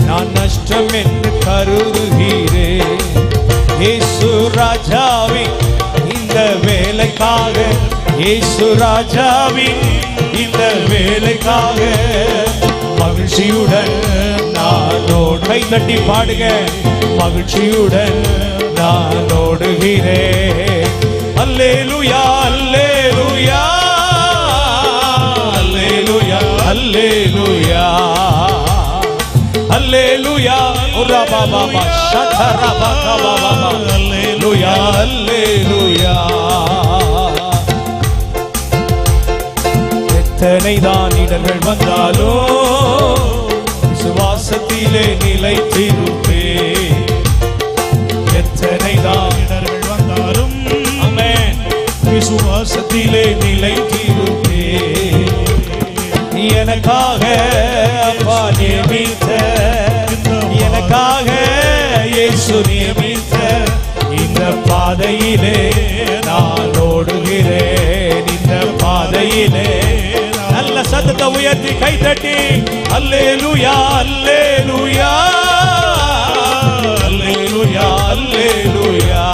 நான் நஷ்டம் என்று கருதுகிறேன். இயேசு ராஜாவின் இந்த வேலைக்காக, இயேசு ராஜாவின் இந்த வேலைக்காக மகிழ்ச்சியுடன் நான் கை தட்டி பாடுங்க. மகிழ்ச்சியுடன் நான் ஓடுகிறேன். அல்லேலூயா, அல்லேலூயா, அல்லேலூயா, அல்லேலூயா, அல்லேலூயா. உரா பாபா ஷதரா பாபா பாபா. அல்லேலூயா, அல்லேலூயா. எத்தனைதான் இடர்கள் வந்தாலும் விசுவாசத்திலே நிலைத்திருப்பேன். எத்தனைதான் இடர்கள் வந்தாலும் ஆமென் விசுவாசத்திலே நிலைத்திருப்பேன். எனக்காக அப்பா நியமித்த, எனக்காக இயேசு நியமித்த இந்த பாதையிலே நான் ஓடுகிறேன். இந்த பாதையிலே நல்ல சத்தத்தை உயர்த்தி கை தட்டி அல்லேலூயா, அல்லேலூயா, அல்லேலூயா, அல்லேலூயா,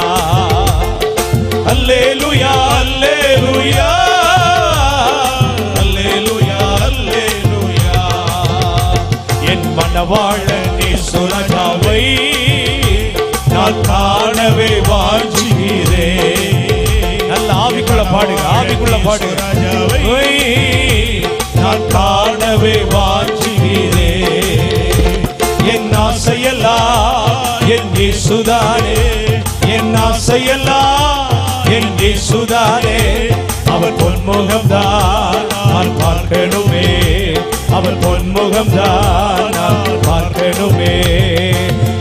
அல்லேலூயா, அல்லேலூயா, அல்லேலூயா, அல்லேலூயா. என் மனவாளன் இயேசு ராஜாவை நான் காணவே வாஞ்சிக்கிறேன். நல்ல ஆவிக்குள்ள பாடுங்க, ஆவிக்குள்ள பாடுங்க. ராஜாவை நான் காணவே வாஞ்சிக்கிறேன். என் ஆசையெல்லாம் என் இயேசுதானே, என் ஆசையெல்லாம் என் இயேசுதானே. அவர் பொன்முகம்தான் நான் பார்க்கணுமே, அவர் பொன்முகம் தான் நான் பார்க்கணுமே.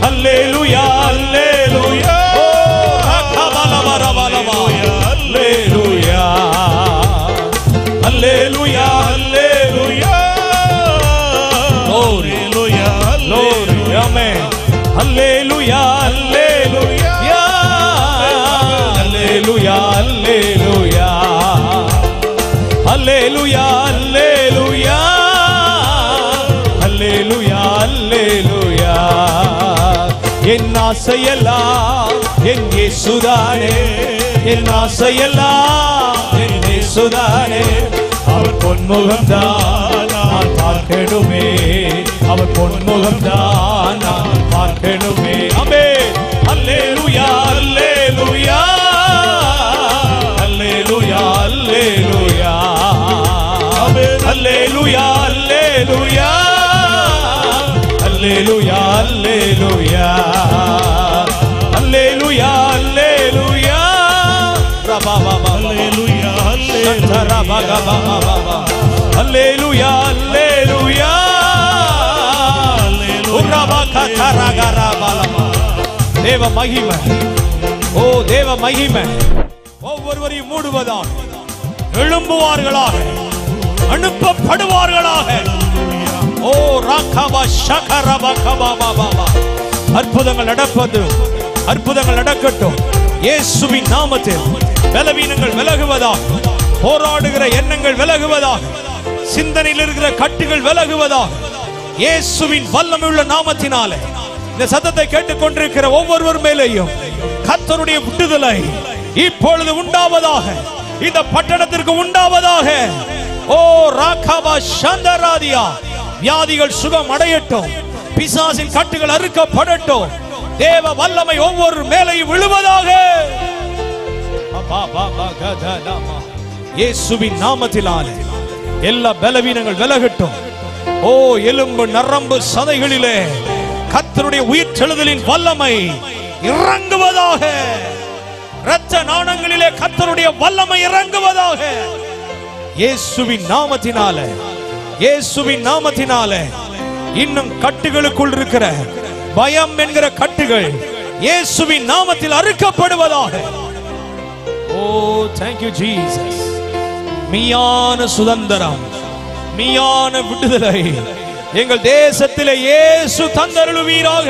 அல்லேலூயா அல்லேலூயா அல்லேலூயா அல்லேலூயா அல்லேலூயா அல்லேலூயா அல்லேலூயா ஆமென். அல்லேலூயா அல்லேலூயா அல்லேலூயா அல்லேலூயா அல்லேலூயா அல்லேலூயா அல்லேலூயா அல்லேலூயா. என் ஆசையெல்லாம் என் இயேசுதானே, என் ஆசையெல்லாம் என் இயேசுதானே, அவர் பொன்முகம் தான் நான் பார்க்கணுமே, அவர் பொன்முகம் தான் நான் பார்க்கணுமே. ஆமென். அல்லேலூயா அல்லேலூயா அல்லேலூயா அல்லேலூயா ஆமென். அல்லேலூயா அல்லேலூயா அல்லேலூயா அல்லேலூயா அல்லேலூயா அல்லேலூயா ரபா பபா அல்லேலூயா அல்லேலூயா ரபா பபா பபா அல்லேலூயா அல்லேலூயா ரபா கதரகரா பலமா. தேவ மகிமை, ஓ தேவ மகிமை ஒவ்வொருவரையும் மூடுவதாக, எழும்புவார்களாக, அனுப்பப்படுவார்களாக. ஓ ராகபா ஷகரபா கபாபா பாபா. அற்புதங்கள் நடப்பது, அற்புதங்கள் நடக்கட்டும் இயேசுவின் நாமத்தில். பலவீனங்கள் விலகுவதாக, போராடுகிற எண்ணங்கள் விலகுவதாக, சிந்தனையில் இருக்கிற கட்டுகள் விலகுவதாக, இயேசுவின் வல்லமையுள்ள நாமத்தினாலே. இந்த சத்தத்தை கேட்டுக்கொண்டிருக்கிற ஒவ்வொருவர் மேலேயும் கர்த்தருடைய விடுதலை இப்பொழுது உண்டாவதாக, இந்த பட்டணத்திற்கு உண்டாவதாக. ஓ ராகபா சந்தராதியா. வியாதிகள் சுகம் அடையட்டும், பிசாசின் கட்டுகள் அறுக்கப்படட்டும், தேவ வல்லமை ஒவ்வொரு மேலையும் விழுவதாக இயேசுவின் நாமத்தினாலே. எல்லா பலவீனங்கள் விலகட்டும். ஓ எலும்பு நரம்பு சதைகளிலே கர்த்தருடைய உயிர்த்தெழுதலின் வல்லமை இறங்குவதாக. இரத்த நாணங்களிலே கர்த்தருடைய வல்லமை இறங்குவதாக இயேசுவின் நாமத்தினாலே, இயேசுவின் நாமத்தினாலே. இன்னும் கட்டுகளுக்குள் இருக்கிற பயம் என்கிற கட்டுகள் இயேசுவின் நாமத்தில் அறுக்கப்படுவதாக. ஓ thank you Jesus. மெய்யான சுதந்திரம், மெய்யான விடுதலை எங்கள் தேசத்திலே இயேசு தந்தருளுவீராக,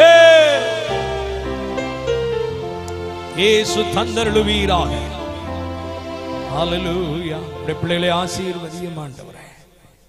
இயேசு தந்தருளுவீராக. ஹல்லேலூயா. பிள்ளைகளை ஆசீர்வதியும் ஆண்டவரே.